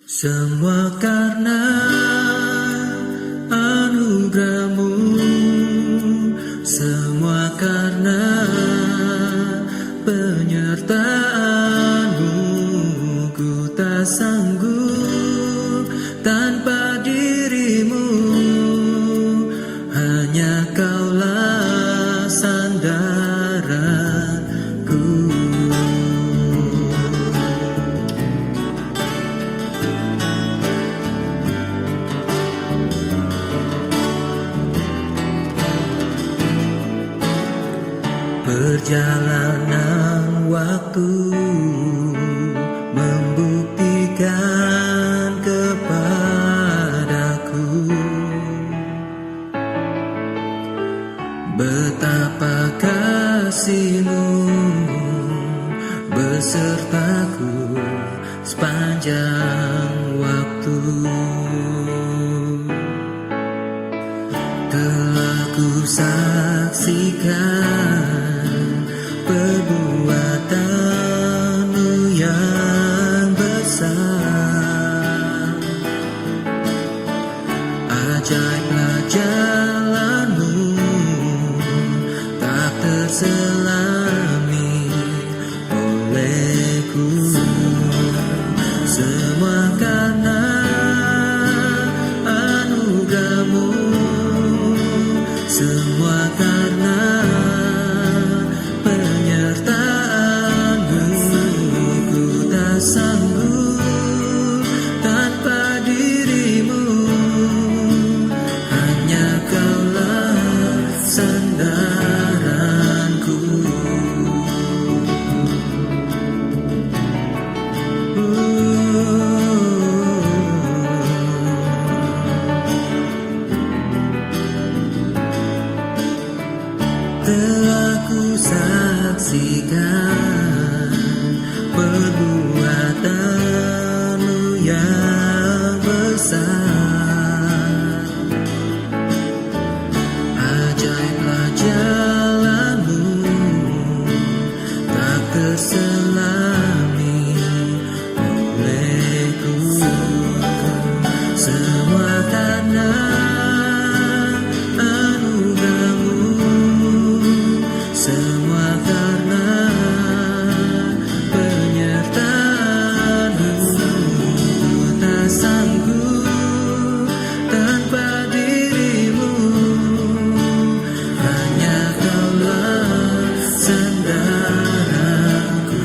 Semua karena anugerah-Mu, semua karena penyertaan-Mu. Ku tak sanggup tanpa diri-Mu, hanya Kaulah sandaranku. Perjalanan waktu membuktikan kepadaku betapa kasih-Mu besertaku sepanjang waktu. Telah ku saksikan perbuatan-Mu yang besar. Ajaiblah jalan-Mu, tak terselami olehku. Semua karena anugerah-Mu, semua karena penyertaan-Mu. Ku tak sanggup tanpa diri-Mu, hanya Kaulah sandaranku. Telah ku saksikan perbuatan-Mu yang besar. Ajaiblah jalan-Mu, tak terselami olehku. Semua karena anugerah-Mu, semua karena penyertaan-Mu. Ku tak sanggup tanpa diri-Mu, hanya Kaulah sandaranku.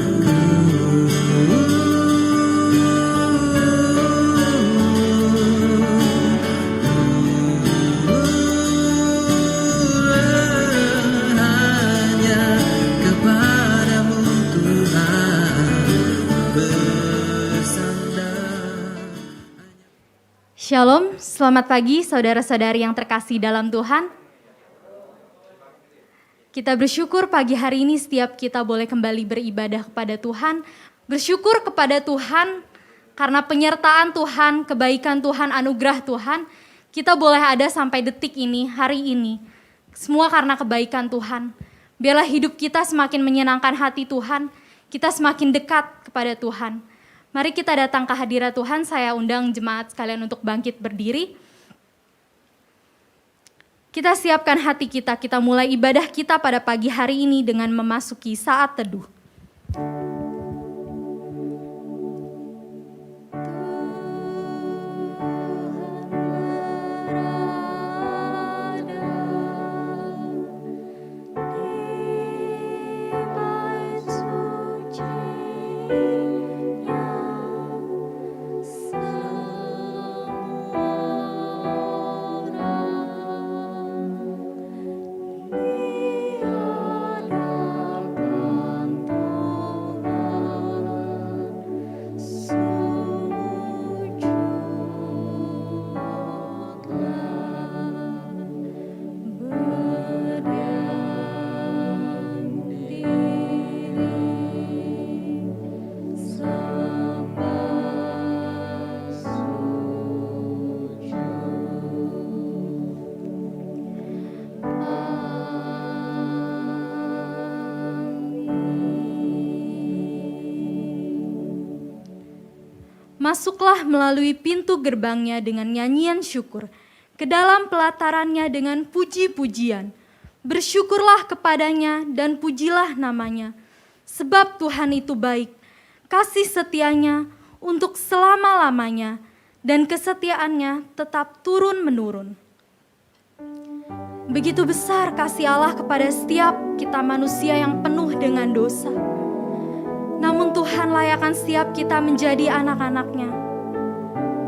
Hanya kepadamu Tuhan bersandar. Shalom, selamat pagi saudara-saudari yang terkasih dalam Tuhan. Kita bersyukur pagi hari ini setiap kita boleh kembali beribadah kepada Tuhan. Bersyukur kepada Tuhan karena penyertaan Tuhan, kebaikan Tuhan, anugerah Tuhan. Kita boleh ada sampai detik ini, hari ini. Semua karena kebaikan Tuhan. Biarlah hidup kita semakin menyenangkan hati Tuhan. Kita semakin dekat kepada Tuhan. Mari kita datang ke hadirat Tuhan. Saya undang jemaat sekalian untuk bangkit berdiri. Kita siapkan hati kita mulai ibadah kita pada pagi hari ini dengan memasuki saat teduh. Hadapan Masuklah melalui pintu gerbangnya dengan nyanyian syukur, ke dalam pelatarannya dengan puji-pujian. Bersyukurlah kepadanya dan pujilah namanya, sebab Tuhan itu baik, kasih setianya untuk selama-lamanya, dan kesetiaannya tetap turun-menurun. Begitu besar kasih Allah kepada setiap kita manusia yang penuh dengan dosa. Namun Tuhan layakkan setiap kita menjadi anak-anak-Nya.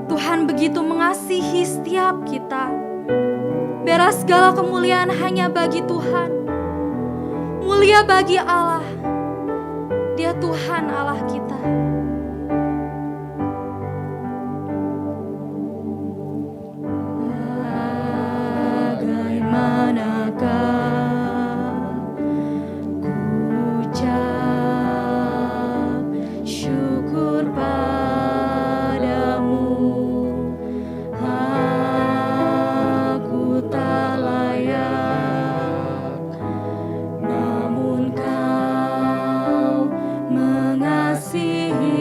Tuhan begitu mengasihi setiap kita. Biarlah segala kemuliaan hanya bagi Tuhan. Mulia bagi Allah. Dia Tuhan Allah kita. Bagaimanakah ucap syukur padamu, aku tak layak, namun kau mengasihi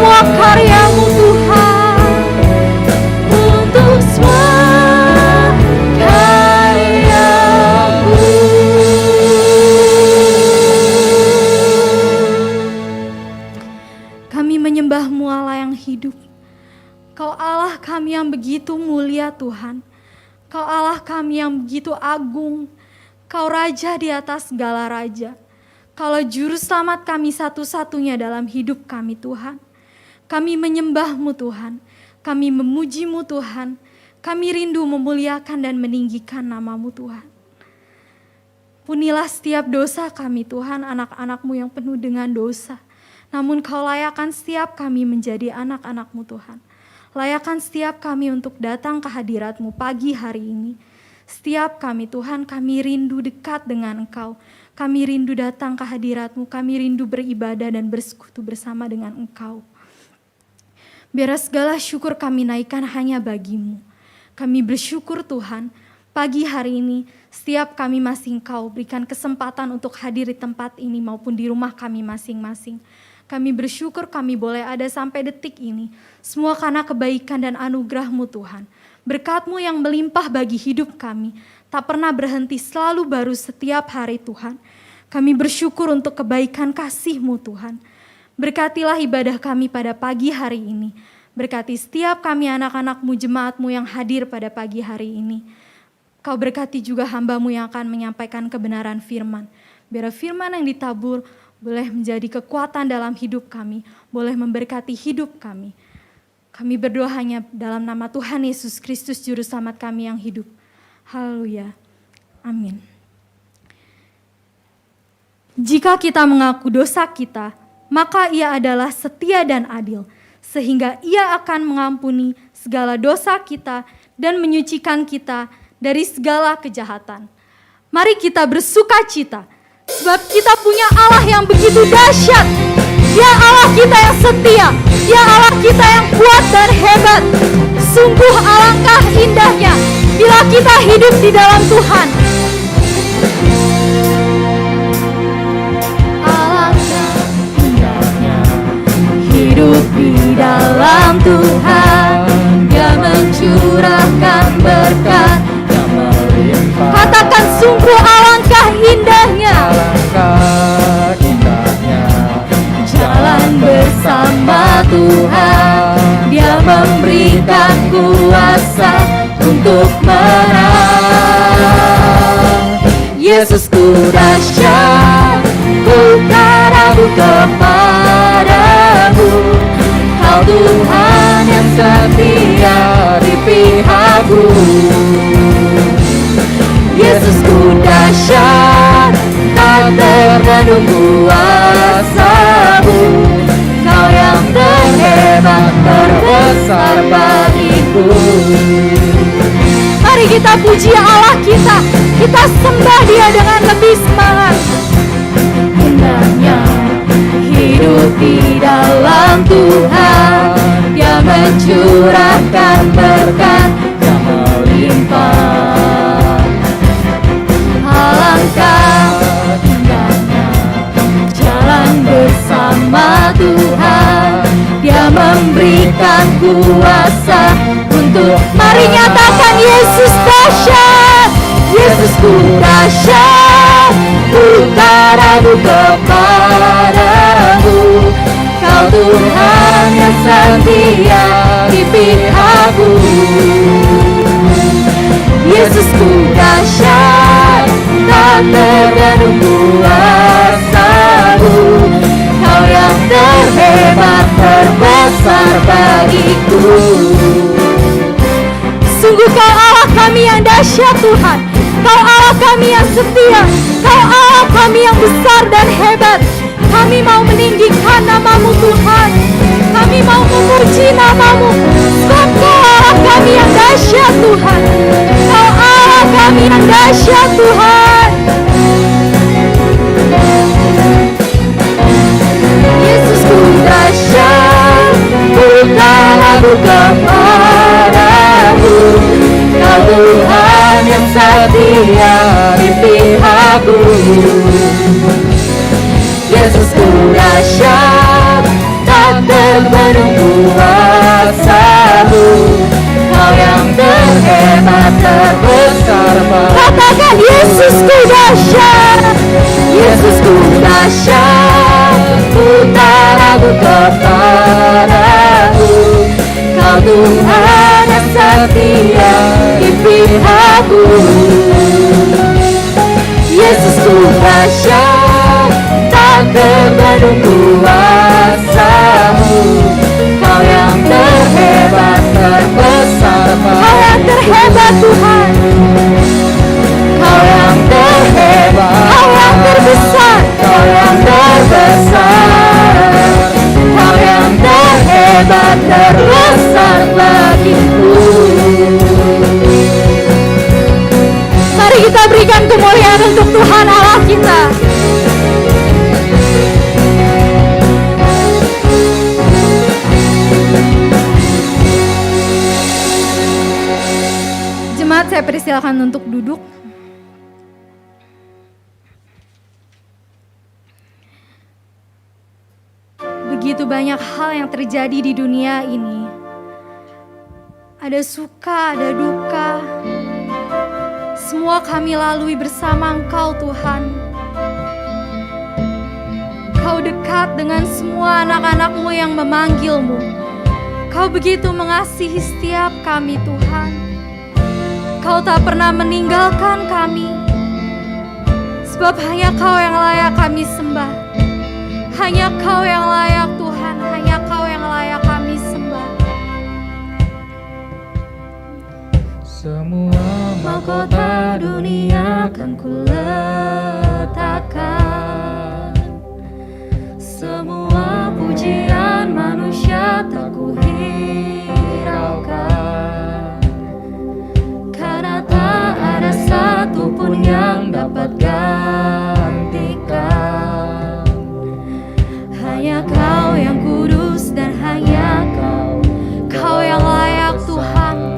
semua karya-Mu Tuhan, untuk semua karya-Mu. Kami menyembah-Mu Allah yang hidup. Kau Allah kami yang begitu mulia Tuhan. Kau Allah kami yang begitu agung. Kau Raja di atas segala raja. Kaulah juru selamat kami satu-satunya dalam hidup kami Tuhan. Kami menyembah-Mu Tuhan. Kami memuji-Mu Tuhan. Kami rindu memuliakan dan meninggikan nama-Mu Tuhan. Punilah setiap dosa kami Tuhan, anak-anak-Mu yang penuh dengan dosa. Namun Kau layakkan setiap kami menjadi anak-anak-Mu Tuhan. Layakkan setiap kami untuk datang ke hadirat-Mu pagi hari ini. Setiap kami Tuhan, kami rindu dekat dengan Engkau. Kami rindu datang ke hadirat-Mu, kami rindu beribadah dan bersekutu bersama dengan Engkau. Biar segala syukur kami naikkan hanya bagi-Mu. Kami bersyukur Tuhan, pagi hari ini setiap kami masing Engkau berikan kesempatan untuk hadir di tempat ini maupun di rumah kami masing-masing. Kami bersyukur kami boleh ada sampai detik ini. Semua karena kebaikan dan anugerah-Mu Tuhan. Berkat-Mu yang melimpah bagi hidup kami. Tak pernah berhenti, selalu baru setiap hari Tuhan. Kami bersyukur untuk kebaikan kasih-Mu Tuhan. Berkatilah ibadah kami pada pagi hari ini. Berkati setiap kami anak-anak-Mu, jemaat-Mu yang hadir pada pagi hari ini. Kau berkati juga hamba-Mu yang akan menyampaikan kebenaran firman. Biar firman yang ditabur boleh menjadi kekuatan dalam hidup kami. Boleh memberkati hidup kami. Kami berdoa hanya dalam nama Tuhan Yesus Kristus, Juru Selamat kami yang hidup. Haleluya. Amin. Jika kita mengaku dosa kita, maka Ia adalah setia dan adil, sehingga Ia akan mengampuni segala dosa kita dan menyucikan kita dari segala kejahatan. Mari kita bersuka cita, sebab kita punya Allah yang begitu dahsyat. Dia Allah kita yang setia, Dia Allah kita yang kuat dan hebat. Sungguh alangkah indahnya bila kita hidup di dalam Tuhan. Alangkah indahnya hidup di dalam Tuhan. Dia mencurahkan berkat yang melimpah. Katakan sungguh alangkah indahnya. Alangkah indahnya Jalan bersama Tuhan. Dia memberikan kuasa untuk menang. Yesusku dahsyat, ku tak ragu kepadamu. Kau Tuhan yang setia di pihakku. Yesusku dahsyat, tak terbendung kuasa-Mu. Kau yang terhebat, terbesar bagiku. Mari kita puji Allah kita. Kita sembah Dia dengan lebih semangat. Indahnya hidup di dalam Tuhan. Dia mencurahkan berkat yang melimpah. Alangkah indahnya jalan bersama Tuhan. Dia memberikan kuasa untuk, mari nyatakan Yesus dahsyat. Yesusku dahsyat, ku tak ragu kepadamu. Kau Tuhan yang setia di pihakku. Yesusku dahsyat, tak terbendung kuasa-Mu. Kau yang terhebat, terbesar bagiku. Sungguh Kau Allah kami yang dahsyat Tuhan. Kau Allah kami yang setia. Kau Allah kami yang besar dan hebat. Kami mau meninggikan nama-Mu Tuhan. Kami mau memuji nama-Mu. Sebab Kau Allah kami yang dahsyat Tuhan. Kau Allah kami yang dahsyat Tuhan. Yesusku dahsyat, ku tak ragu kepadamu. Kau Tuhan yang setia di pihakku. Yesusku dahsyat, tak terbendung Katakan Yesusku dahsyat, Yesusku dahsyat, ku tak ragu kepadamu. Kau Tuhan yang setia di pihakku. Yesusku dahsyat, tak terbendung kuasamu. Kau yang terhebat, terbesar, Kau yang terhebat Tuhan. Kau yang terhebat, Kau yang terbesar, Kau yang terbesar, Kau yang terhebat, terbesar bagiku. Mari kita berikan kemuliaan untuk Tuhan Allah kita. Jemaat, saya persilakan untuk duduk. Begitu banyak hal yang terjadi di dunia ini. Ada suka, ada duka. Semua kami lalui bersama Engkau Tuhan. Kau dekat dengan semua anak-anak-Mu yang memanggil-Mu. Kau begitu mengasihi setiap kami Tuhan. Kau tak pernah meninggalkan kami. Sebab hanya Kau yang layak kami sembah. Hanya Kau yang layak Tuhan. Hanya Kau yang layak kami sembah. Semua mahkota dunia kan kuletakkan, Semua pujian manusia tak kuhiraukan, karena tak ada satupun yang dapat gantikan. Hanya Kau yang kudus dan hanya Kau yang layak Tuhan.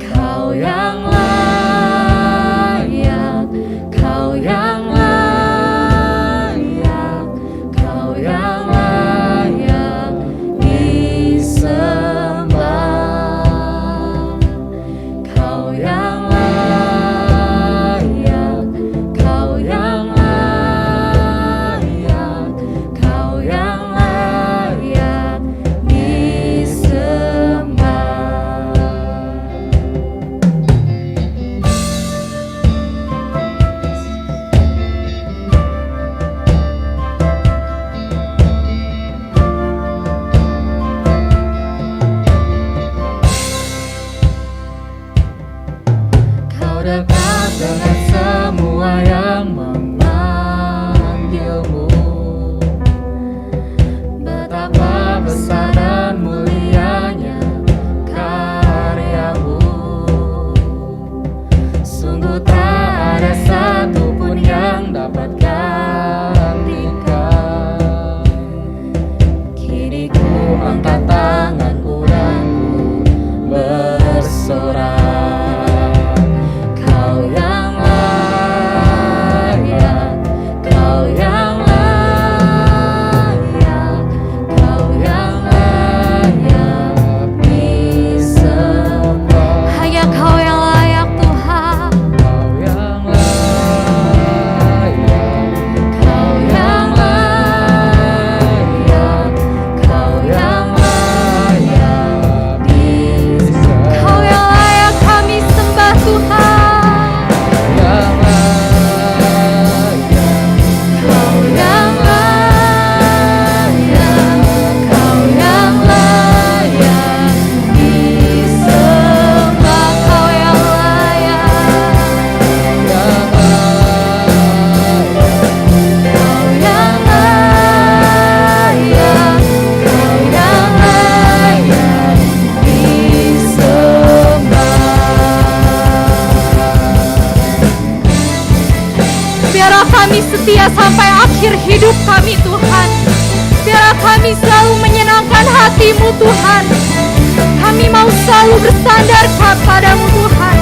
Kau yang layak, Kau yang layak, Kau yang layak disembah. Kau yang layak, Kau yang layak, Kau yang layak disembah. Kau dekat dengan semua yang memanggil-Mu. Betapa besar dan mulianya karya-Mu. Sungguh tak ada satupun yang dapat gantikan. Kini ku angkat tanganku dan ku bersorak. Kau yang layak, Kau yang layak, Kau yang layak disembah. Hanya Kau yang layak Tuhan. Kau yang layak, Kau yang layak, Kau yang layak disembah. Kau yang layak kami sembah Tuhan. yang layak, Kau yang layak, Kau yang layak disembah. Kau yang layak, yang layak, Kau yang layak, Kau yang layak disembah. Biarlah kami setia sampai akhir hidup kami Tuhan. Biarlah kami selalu menyenangkan hati-Mu Tuhan. Kami mau selalu bersandar kepadamu Tuhan.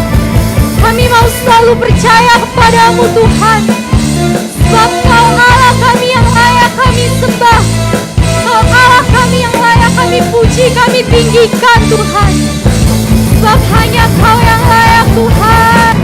Kami mau selalu percaya kepadamu Tuhan. Sebab Kau Allah kami yang layak kami sembah. Kau Allah kami yang layak kami puji, kami tinggikan Tuhan. Sebab hanya Kau yang layak Tuhan.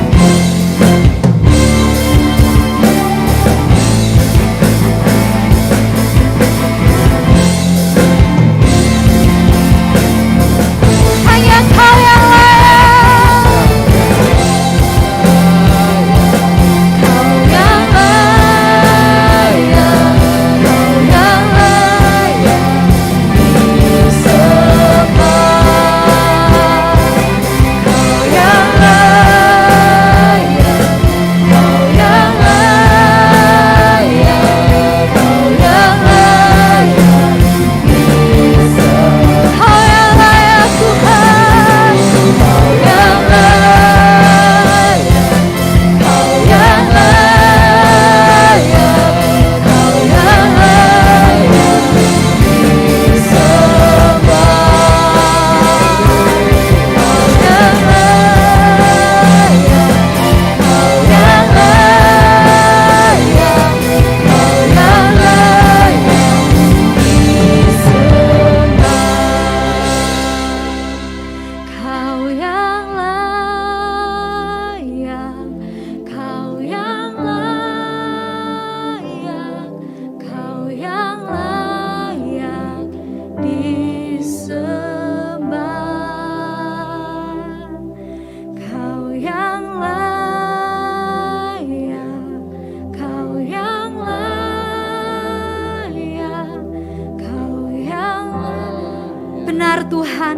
benar Tuhan,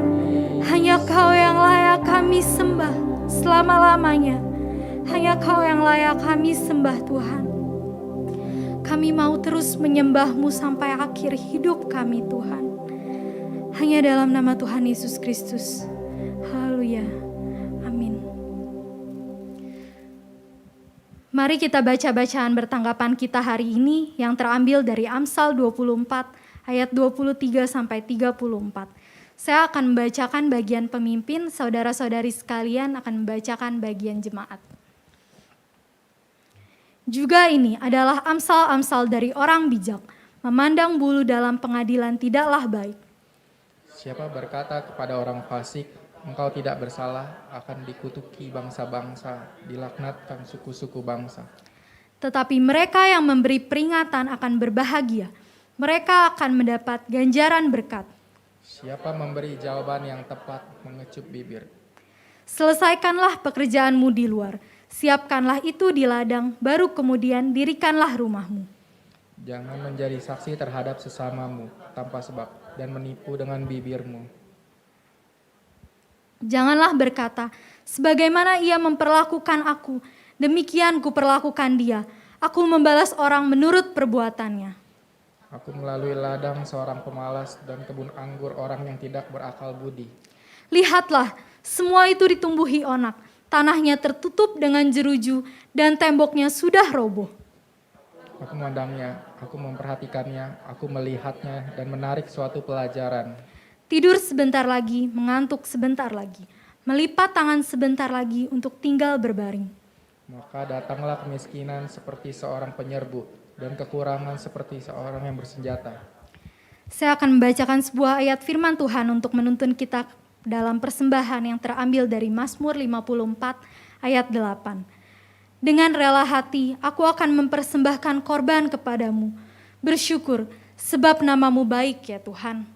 hanya Kau yang layak kami sembah selama-lamanya. Hanya Kau yang layak kami sembah Tuhan. Kami mau terus menyembah-Mu sampai akhir hidup kami Tuhan. Hanya dalam nama Tuhan Yesus Kristus. Haleluya. Amin. Mari kita baca bacaan bertanggapan kita hari ini yang terambil dari Amsal 24 ayat 23 sampai 34. Saya akan membacakan bagian pemimpin, saudara-saudari sekalian akan membacakan bagian jemaat. Juga ini adalah amsal-amsal dari orang bijak. Memandang bulu dalam pengadilan tidaklah baik. Siapa berkata kepada orang fasik, engkau tidak bersalah, akan dikutuki bangsa-bangsa, dilaknatkan suku-suku bangsa. Tetapi mereka yang memberi peringatan akan berbahagia. Mereka akan mendapat ganjaran berkat. Siapa memberi jawaban yang tepat, mengecup bibir. Selesaikanlah pekerjaanmu di luar. Siapkanlah itu di ladang, baru kemudian dirikanlah rumahmu. Jangan menjadi saksi terhadap sesamamu tanpa sebab, dan menipu dengan bibirmu. Janganlah berkata, sebagaimana ia memperlakukan aku, demikian kuperlakukan dia. Aku membalas orang menurut perbuatannya. Aku melalui ladang seorang pemalas dan kebun anggur orang yang tidak berakal budi. Lihatlah, semua itu ditumbuhi onak. Tanahnya tertutup dengan jeruju dan temboknya sudah roboh. Aku memandangnya, aku memperhatikannya, aku melihatnya dan menarik suatu pelajaran. Tidur sebentar lagi, mengantuk sebentar lagi. Melipat tangan sebentar lagi untuk tinggal berbaring. Maka datanglah kemiskinan seperti seorang penyerbu dan kekurangan seperti seorang yang bersenjata. Saya akan membacakan sebuah ayat firman Tuhan untuk menuntun kita dalam persembahan yang terambil dari Mazmur 54 ayat 8. Dengan rela hati, aku akan mempersembahkan korban kepadamu. Bersyukur, sebab namamu baik ya Tuhan.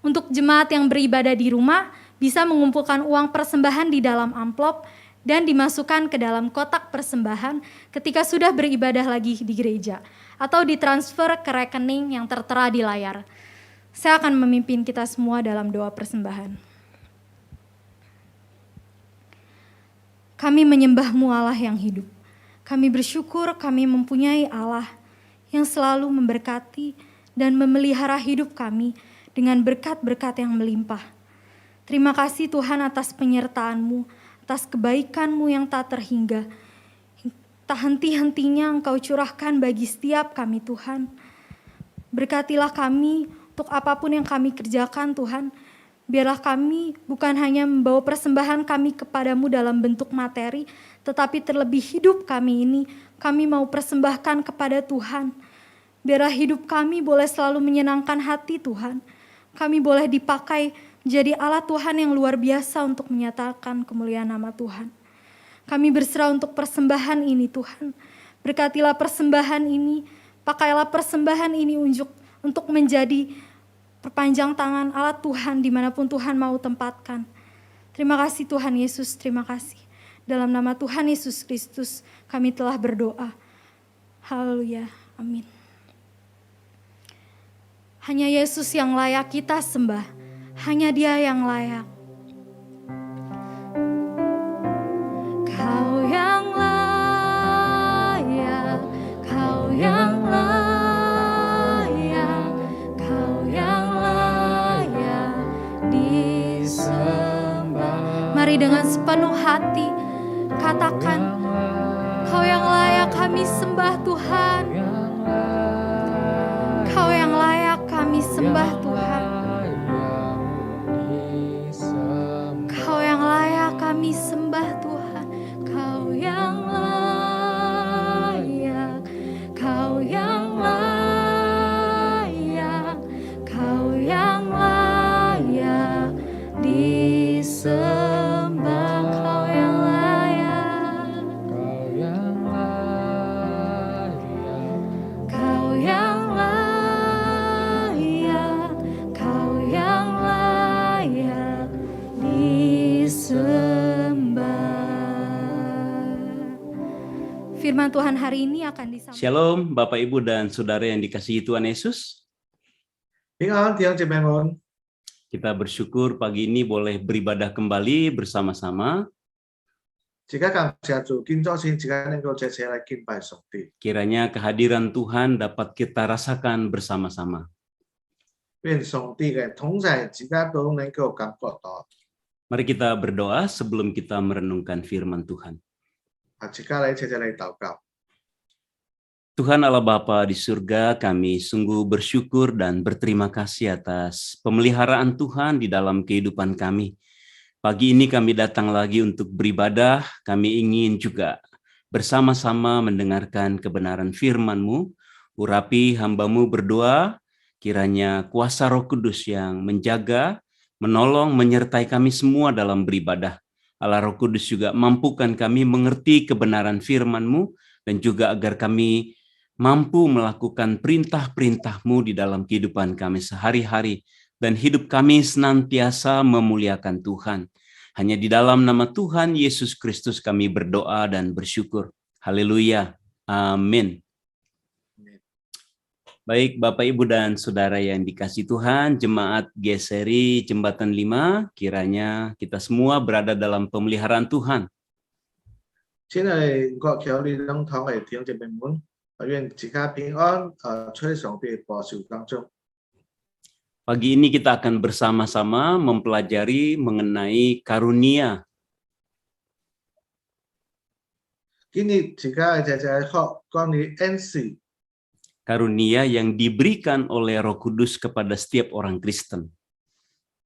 Untuk jemaat yang beribadah di rumah, bisa mengumpulkan uang persembahan di dalam amplop dan dimasukkan ke dalam kotak persembahan ketika sudah beribadah lagi di gereja, atau ditransfer ke rekening yang tertera di layar. Saya akan memimpin kita semua dalam doa persembahan. Kami menyembah-Mu Allah yang hidup. Kami bersyukur kami mempunyai Allah yang selalu memberkati dan memelihara hidup kami dengan berkat-berkat yang melimpah. Terima kasih Tuhan atas penyertaan-Mu, atas kebaikan-Mu yang tak terhingga. Tak henti-hentinya Engkau curahkan bagi setiap kami Tuhan. Berkatilah kami untuk apapun yang kami kerjakan Tuhan. Biarlah kami bukan hanya membawa persembahan kami kepadamu dalam bentuk materi, tetapi terlebih hidup kami ini, kami mau persembahkan kepada Tuhan. Biarlah hidup kami boleh selalu menyenangkan hati Tuhan. Kami boleh dipakai menjadi alat Tuhan yang luar biasa untuk menyatakan kemuliaan nama Tuhan. Kami berserah untuk persembahan ini Tuhan. Berkatilah persembahan ini, pakailah persembahan ini untuk menjadi perpanjang tangan alat Tuhan dimanapun Tuhan mau tempatkan. Terima kasih Tuhan Yesus, terima kasih. Dalam nama Tuhan Yesus Kristus kami telah berdoa. Haleluya, amin. Hanya Yesus yang layak kita sembah, hanya Dia yang layak. Kau yang layak, Kau yang layak, Kau yang layak disembah. Mari dengan sepenuh hati katakan, Kau yang layak kami sembah Tuhan. Kau yang layak kami sembah Tuhan. Kau yang layak kami sembah Tuhan. Kau yang layak, Kau yang layak, Kau yang layak disembah. Kau yang layak, Kau yang layak, Kau yang layak disembah. Firman Tuhan hari ini akan disampaikan. Shalom Bapak Ibu dan Saudara yang dikasihi Tuhan Yesus. 平安，弟兄姐妹們， Kita bersyukur pagi ini boleh beribadah kembali bersama-sama. 自家感謝主，今早先自家能夠一齊來敬拜上帝， Kiranya kehadiran Tuhan dapat kita rasakan bersama-sama. 願上帝嘅同在，自家都能夠感覺到。 Mari kita berdoa sebelum kita merenungkan firman Tuhan. 自家嚟一齊嚟禱告。 Tuhan Allah Bapa di surga, kami sungguh bersyukur dan berterima kasih atas pemeliharaan Tuhan di dalam kehidupan kami. Pagi ini kami datang lagi untuk beribadah, kami ingin juga bersama-sama mendengarkan kebenaran firman-Mu. Urapi hamba-Mu berdoa, kiranya kuasa Roh Kudus yang menjaga, menolong, menyertai kami semua dalam beribadah. Allah Roh Kudus juga mampukan kami mengerti kebenaran firman-Mu dan juga agar kami mampu melakukan perintah-perintah-Mu di dalam kehidupan kami sehari-hari dan hidup kami senantiasa memuliakan Tuhan. Hanya di dalam nama Tuhan Yesus Kristus kami berdoa dan bersyukur. Haleluya. Amin. Baik Bapak Ibu dan Saudara yang dikasihi Tuhan, Jemaat GSRI Jembatan 5, kiranya kita semua berada dalam pemeliharaan Tuhan. 親愛國橋裏當堂嘅弟兄姐妹們，願自家平安，在上帝嘅保守當中。 Pagi ini kita akan bersama-sama mempelajari mengenai karunia. 今日自家嘅學關於恩賜， Karunia yang diberikan oleh Roh Kudus kepada setiap orang Kristen.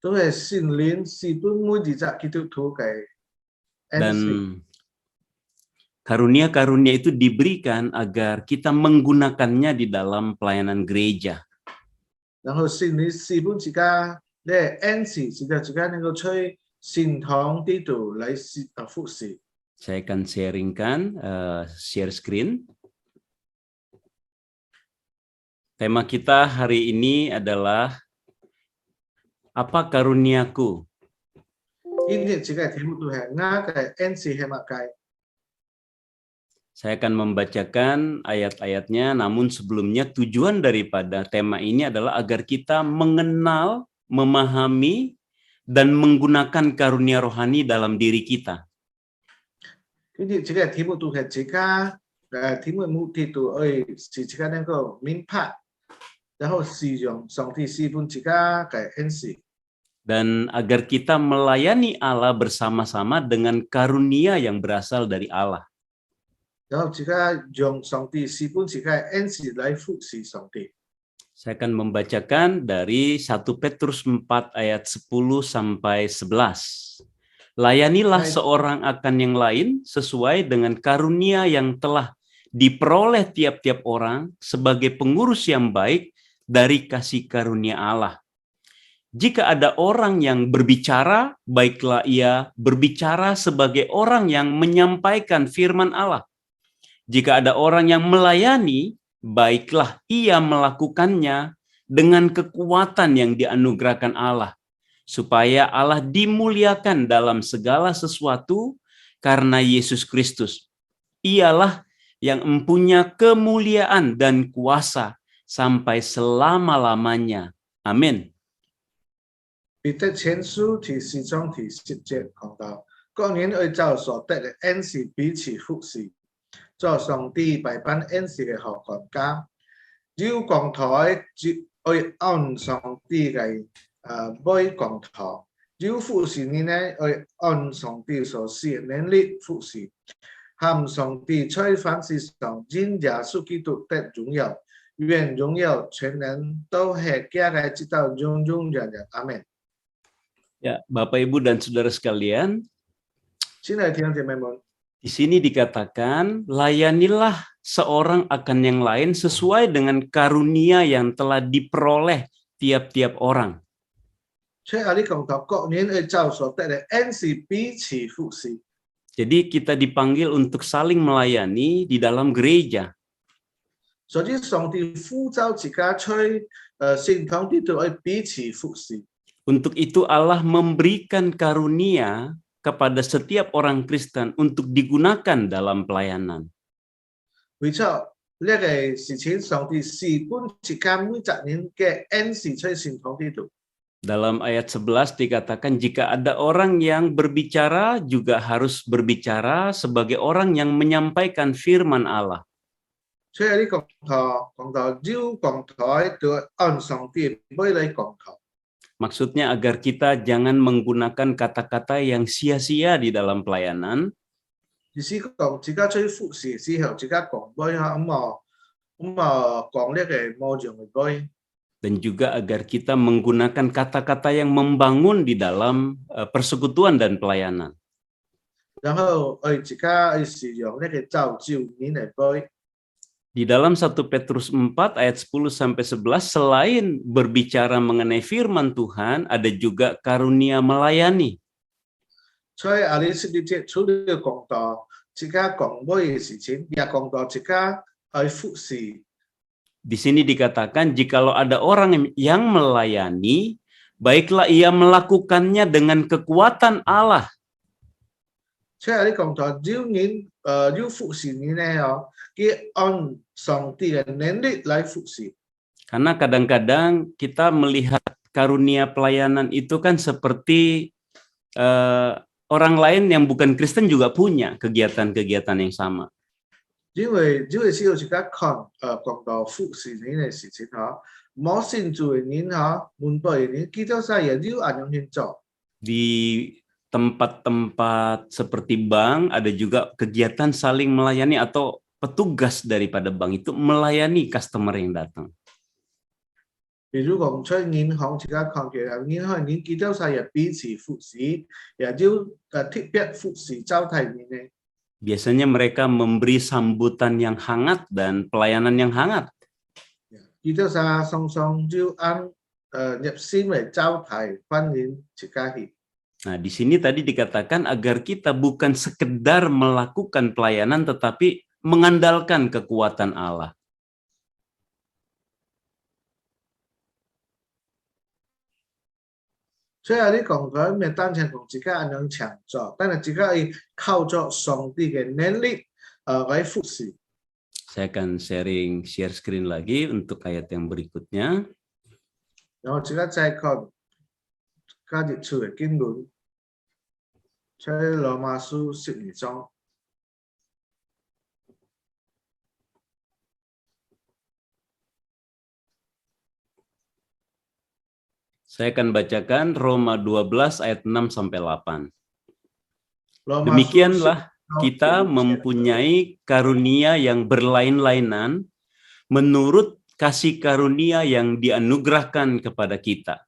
都係聖靈是本每一隻基督徒嘅恩賜。 Dan karunia-karunia itu diberikan agar kita menggunakannya di dalam pelayanan gereja. 然後聖靈是本自家嘅恩賜，是就自家能夠在聖堂呢度嚟服侍。 Saya akan sharingkan, share screen. Tema kita hari ini adalah apa karuniaku? 今日自家嘅題目都係我嘅恩賜係乜嘅？ Saya akan membacakan ayat-ayatnya, namun sebelumnya tujuan daripada tema ini adalah agar kita mengenal, memahami, dan menggunakan karunia rohani dalam diri kita. 今日自家嘅題目都係自家題目目的都係是自家能夠明白，然後使用上帝是本自家嘅恩賜。 Dan agar kita melayani Allah bersama-sama dengan karunia yang berasal dari Allah. 然後自家用上帝是本自家嘅恩賜嚟服侍上帝。 Saya akan membacakan dari 1 Petrus 4 ayat 10 sampai 11. Layanilah Baik. seorang akan yang lain sesuai dengan karunia yang telah diperoleh tiap-tiap orang sebagai pengurus yang baik dari kasih karunia Allah. Jika ada orang yang berbicara, baiklah ia berbicara sebagai orang yang menyampaikan firman Allah. Jika ada orang yang melayani, baiklah ia melakukannya dengan kekuatan yang dianugerahkan Allah, supaya Allah dimuliakan dalam segala sesuatu karena Yesus Kristus. Ialah yang mempunyai kemuliaan dan kuasa sampai selama-lamanya. Amin. 彼得前書第4章第10節講到，各人按照所得嘅恩賜彼此服侍，做上帝百般恩賜嘅學管家。要講台，要按上帝嘅每講台；要服侍你呢，要按上帝所賜嘅能力服侍。含上帝在凡事上因耶穌基督得榮耀，願榮耀全能都係家嘅直到永永遠遠。阿門。 Ya, Bapak Ibu dan Saudara sekalian, 親愛的弟兄姐妹們， di sini dikatakan layanilah seorang akan yang lain sesuai dengan karunia yang telah diperoleh tiap-tiap orang. 所以阿你講到各人按照所得嘅恩賜彼此服侍。 Jadi kita dipanggil untuk saling melayani di dalam gereja. 所以上帝呼召自家在聖堂呢度去彼此服侍。 Untuk itu Allah memberikan karunia kepada setiap orang Kristen untuk digunakan dalam pelayanan. 為咗呢個事情上帝是本一間每一年嘅恩賜在信徒呢度。 Dalam ayat 11 dikatakan jika ada orang yang berbicara juga harus berbicara sebagai orang yang menyampaikan firman Allah. 所以呢講到要講台就按上帝每嚟講台。 Maksudnya agar kita jangan menggunakan kata-kata yang sia-sia di dalam pelayanan, 意思講自家出去服侍之後，自家講每下講呢個冇用嘅每。 dan juga agar kita menggunakan kata-kata yang membangun di dalam persekutuan dan pelayanan. 然後自家使用呢個造就你嚟每。 Di dalam 1 Petrus 4 ayat 10-11 selain berbicara mengenai firman Tuhan, ada juga karunia melayani. 所以呢12節除了講到自家講每嘅事情，也講到自家去服侍。 Di sini dikatakan jikalau ada orang yang melayani, baiklah ia melakukannya dengan kekuatan Allah. 所以你講到要服侍你咧，佢按上帝嘅能力嚟服侍。 Karena kadang-kadang kita melihat karunia pelayanan itu kan seperti orang lain yang bukan Kristen juga punya kegiatan-kegiatan yang sama. 因為只有自家講到服侍你嘅事情冇信主嘅人門輩嘅人，基督徒也要按樣去做。 Di tempat-tempat seperti bank ada juga kegiatan saling melayani atau petugas daripada bank itu melayani customer yang datang. 比如講出銀行自家講嘅銀行人基督徒也彼此服侍，也要特別服侍周太人嘅。 Biasanya mereka memberi sambutan yang hangat dan pelayanan yang hangat. 基督徒雙雙要按入心嚟周太歡迎自家去。 Nah, di sini tadi dikatakan agar kita bukan sekedar melakukan pelayanan tetapi mengandalkan kekuatan Allah. 所以你講佢唔係單純同自家按樣強做，但係自家要靠著上帝嘅能力嚟服侍。 Saya akan share screen lagi untuk ayat yang berikutnya. 然後自家再看加入出嘅經文，喺羅馬書12章。 Saya akan bacakan Roma 12 ayat 6-8. 羅馬書 Demikianlah kita mempunyai karunia yang berlain-lainan menurut kasih karunia yang dianugerahkan kepada kita.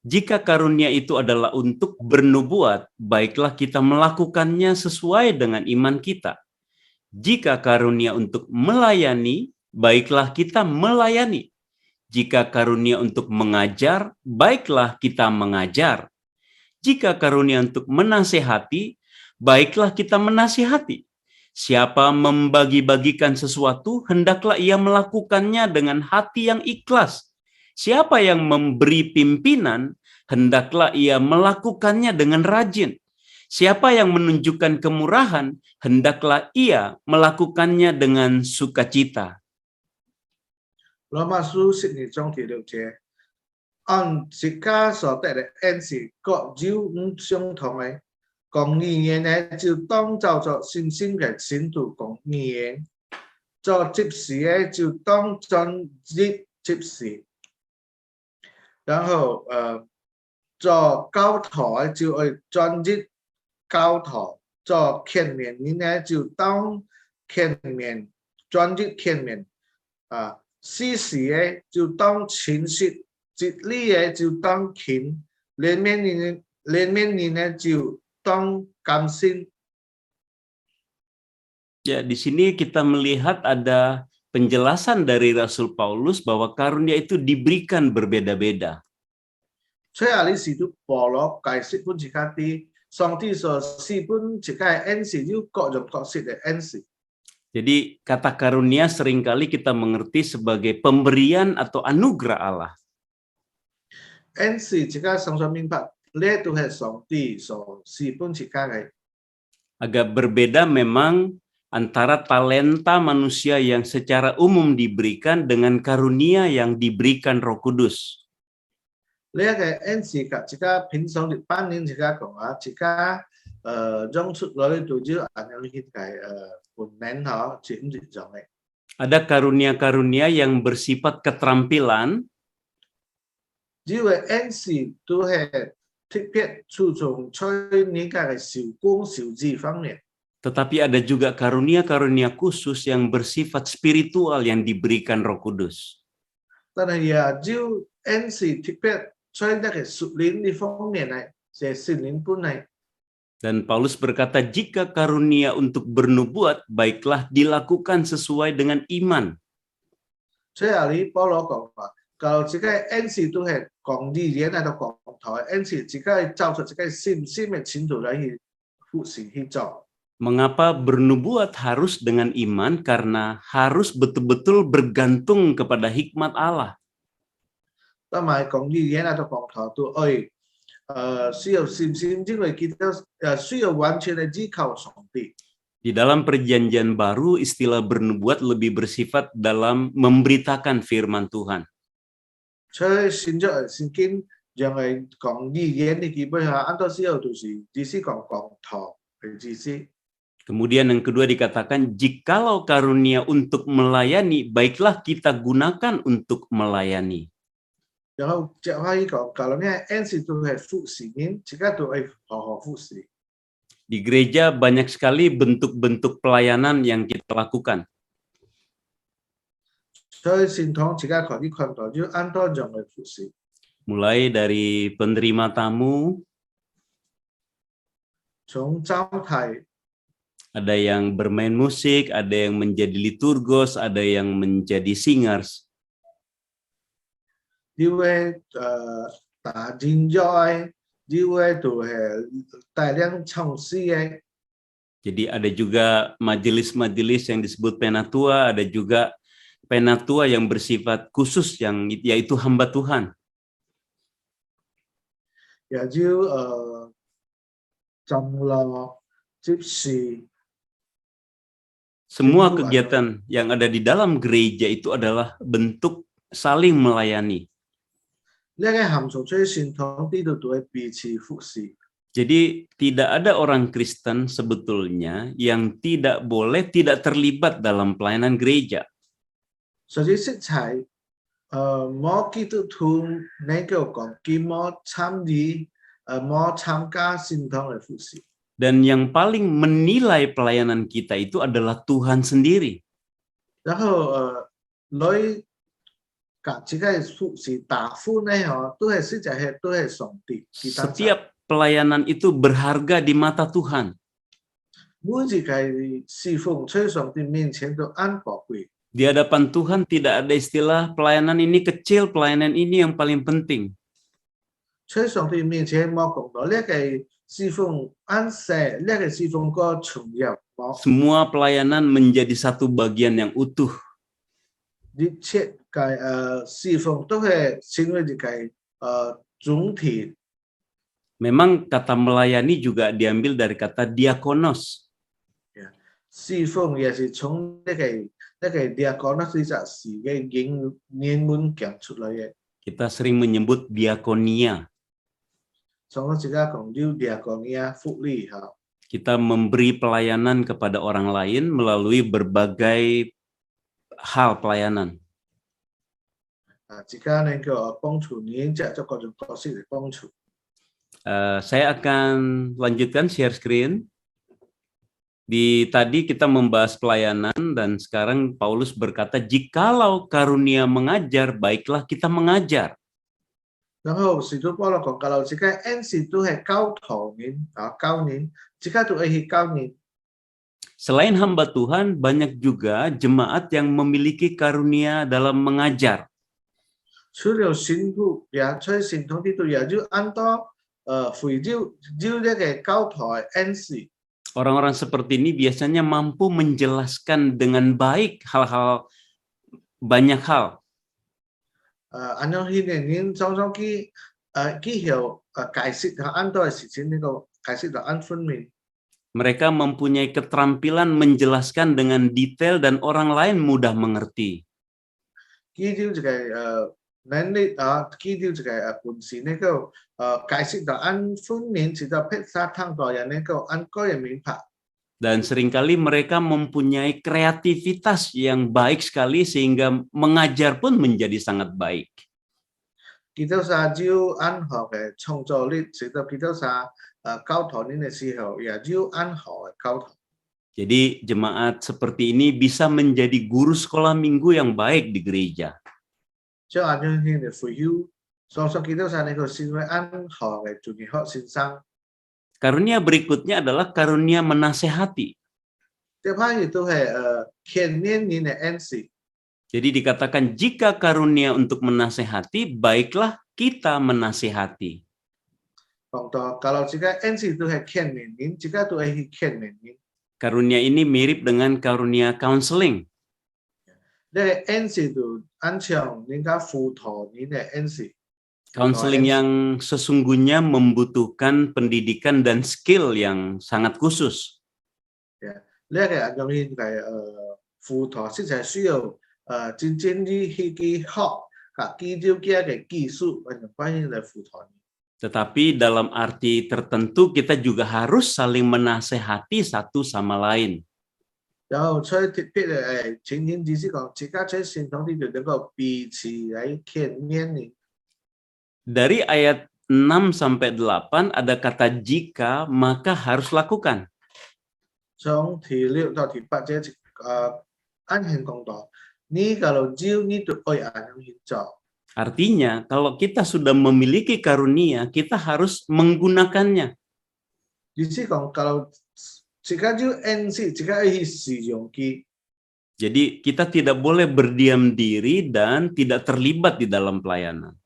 Jika karunia itu adalah untuk bernubuat, baiklah kita melakukannya sesuai dengan iman kita. Jika karunia untuk melayani, baiklah kita melayani. Jika karunia untuk mengajar, baiklah kita mengajar. Jika karunia untuk menasihati, baiklah kita menasihati. Siapa membagi-bagikan sesuatu, hendaklah ia melakukannya dengan hati yang ikhlas. Siapa yang memberi pimpinan, hendaklah ia melakukannya dengan rajin. Siapa yang menunjukkan kemurahan, hendaklah ia melakukannya dengan sukacita. 羅馬書12章第6節，按自家所得嘅恩賜各有唔相同嘅，講語言嘅就當照着信心嘅程度講語言，做執事嘅就當專業執事，然後做教徒嘅就係專業教徒，做勸勉人嘅就當勸勉專業勸勉施事嘅就當前説，節理嘅就當勤，憐憫人嘅就當甘心。 Ya, di sini kita melihat ada penjelasan dari Rasul Paulus bahwa karunia itu diberikan berbeda-beda. 所以你是都保羅解釋本自家啲，上帝所賜本自家嘅恩賜有各種各色嘅恩賜。 Jadi kata karunia seringkali kita mengerti sebagai pemberian atau anugerah Allah. 恩賜自家常常明白，呢都係上帝所賜本自家嘅。 Agak berbeda memang antara talenta manusia yang secara umum diberikan dengan karunia yang diberikan Roh Kudus. 呢一個恩賜及自家平常嘅班年自家講啊，自家用出來對住按樣去嘅本能嚇，轉轉咗嘅。 Ada karunia-karunia yang bersifat keterampilan, 因為恩賜都係特別注重在你嘅手工手指方面， tetapi ada juga karunia-karunia khusus yang bersifat spiritual yang diberikan Roh Kudus. 但係也就恩賜特別在呢個屬靈呢方面咧，係聖靈本嚟。 Dan Paulus berkata, jika karunia untuk bernubuat, baiklah dilakukan sesuai dengan iman. 所以你保羅講話，舊自己恩賜都係講語言喺度講台，恩賜自己照出自己心嘅前途嚟去服侍去做。 Mengapa bernubuat harus dengan iman? Karena harus betul-betul bergantung kepada hikmat Allah. 同埋講語言喺度講台都愛需要信心，因為佢都需要完全嘅依靠上帝。 Di dalam perjanjian baru, istilah bernubuat lebih bersifat dalam memberitakan firman Tuhan. 所以現在聖經讓係講語言嘅基本上按照需要就是只是講台嘅意思。 Kemudian yang kedua dikatakan, jikalau karunia untuk melayani, baiklah kita gunakan untuk melayani. 然後接下來講，假如呢恩賜都係服侍人，自己都係好好服侍。 Di gereja banyak sekali bentuk-bentuk pelayanan yang kita lakukan. 所以聖堂自己可以看到，就按多種嘅服侍， Mulai dari penerima tamu, 從招待。 ada yang bermain musik, ada yang menjadi liturgos, ada yang menjadi singers. 呢位打戰在，呢位都係大量唱詩嘅。 Jadi ada juga majelis-majelis yang disebut penatua, ada juga penatua yang bersifat khusus yang yaitu hamba Tuhan. 也就長老接事。 Semua kegiatan yang ada di dalam gereja itu adalah bentuk saling melayani. 呢個含藏在聖堂呢度都係彼此服侍。 Jadi tidak ada orang Kristen sebetulnya yang tidak boleh tidak terlibat dalam pelayanan gereja. 實際色彩，冇基督徒能夠講佢冇參與，冇參加聖堂嘅服侍。 Dan yang paling menilai pelayanan kita itu adalah Tuhan sendiri. 然後來自己服侍答覆呢，都係實在係都係上帝。 Setiap pelayanan itu berharga di mata Tuhan. 每一個侍奉在上帝面前都按寶貴。 Di hadapan Tuhan tidak ada istilah pelayanan ini kecil, pelayanan ini yang paling penting. 在上帝面前冇講到呢個侍奉按細，呢個侍奉個重要。 Semua pelayanan menjadi satu bagian yang utuh. 一切嘅侍奉都係成為一個總體。 Memang kata melayani juga diambil dari kata diakonos. 侍奉也是從呢個 diakonos 呢隻詞嘅英文講出來嘅。 Kita sering menyebut diakonia. 從我自己講到 diakonia 福利嚇。 Kita memberi pelayanan kepada orang lain melalui berbagai hal pelayanan. 自己能夠幫助人，即係各種角色嚟幫助。 Saya akan lanjutkan share screen. Tadi kita membahas pelayanan dan sekarang Paulus berkata, jikalau karunia mengajar, baiklah kita mengajar. 然後使徒保羅講，假如自己恩賜都係教徒人教人，自己都係去教人。 Selain hamba Tuhan, banyak juga jemaat yang memiliki karunia dalam mengajar. 除了信徒，也在聖堂呢度也要按多會要呢個教徒嘅恩賜。 Orang-orang seperti ini biasanya mampu menjelaskan dengan baik banyak hal. 按照呢啲人常常佢曉解釋下按多嘅事情，呢個解釋到按分明。Mereka mempunyai keterampilan menjelaskan dengan detail dan orang lain mudah mengerti. 基調就係能力基調就係本事呢個解釋到按分面直到撇沙湯代人呢個按個人明白。 Dan seringkali mereka mempunyai kreativitas yang baik sekali sehingga mengajar pun menjadi sangat baik. 基督沙就按學嘅創造力，直到基督沙教堂呢嘅時候，也就按學嘅教堂。 Jadi jemaat seperti ini bisa menjadi guru sekolah minggu yang baik di gereja. 將按樣先嚟培養，相信基督沙呢個先會按學嘅做嘅學先生。 Karunia berikutnya adalah karunia menasehati. 這批亦都係牽連人嘅恩賜。 Jadi dikatakan jika karunia untuk menasehati, baiklah kita menasehati. 講到kalau jika恩賜都係牽連人，jika都係牽連人。 Karunia ini mirip dengan karunia counseling. 呢個恩賜都按照人家輔導人嘅恩賜。 Counseling yang sesungguhnya membutuhkan pendidikan dan skill yang sangat khusus. 呢個按照人嘅輔導，實在需要真正啲去學及基督教嘅技術，或者關於嚟輔導人。 Tetapi dalam arti tertentu kita juga harus saling menasehati satu sama lain. 然後所以特別嘅情形只是講，自家在信堂裡就能夠彼此嚟牽連人。 Dari ayat 6 sampai 8 ada kata jika maka harus lakukan. 從第6到第8節按行講到，你kalau照你就愛按樣去做。 Artinya kalau kita sudah memiliki karunia, kita harus menggunakannya. 意思講，kalau jika就恩賜，jika去使用佢。 Jadi kita tidak boleh berdiam diri dan tidak terlibat di dalam pelayanan.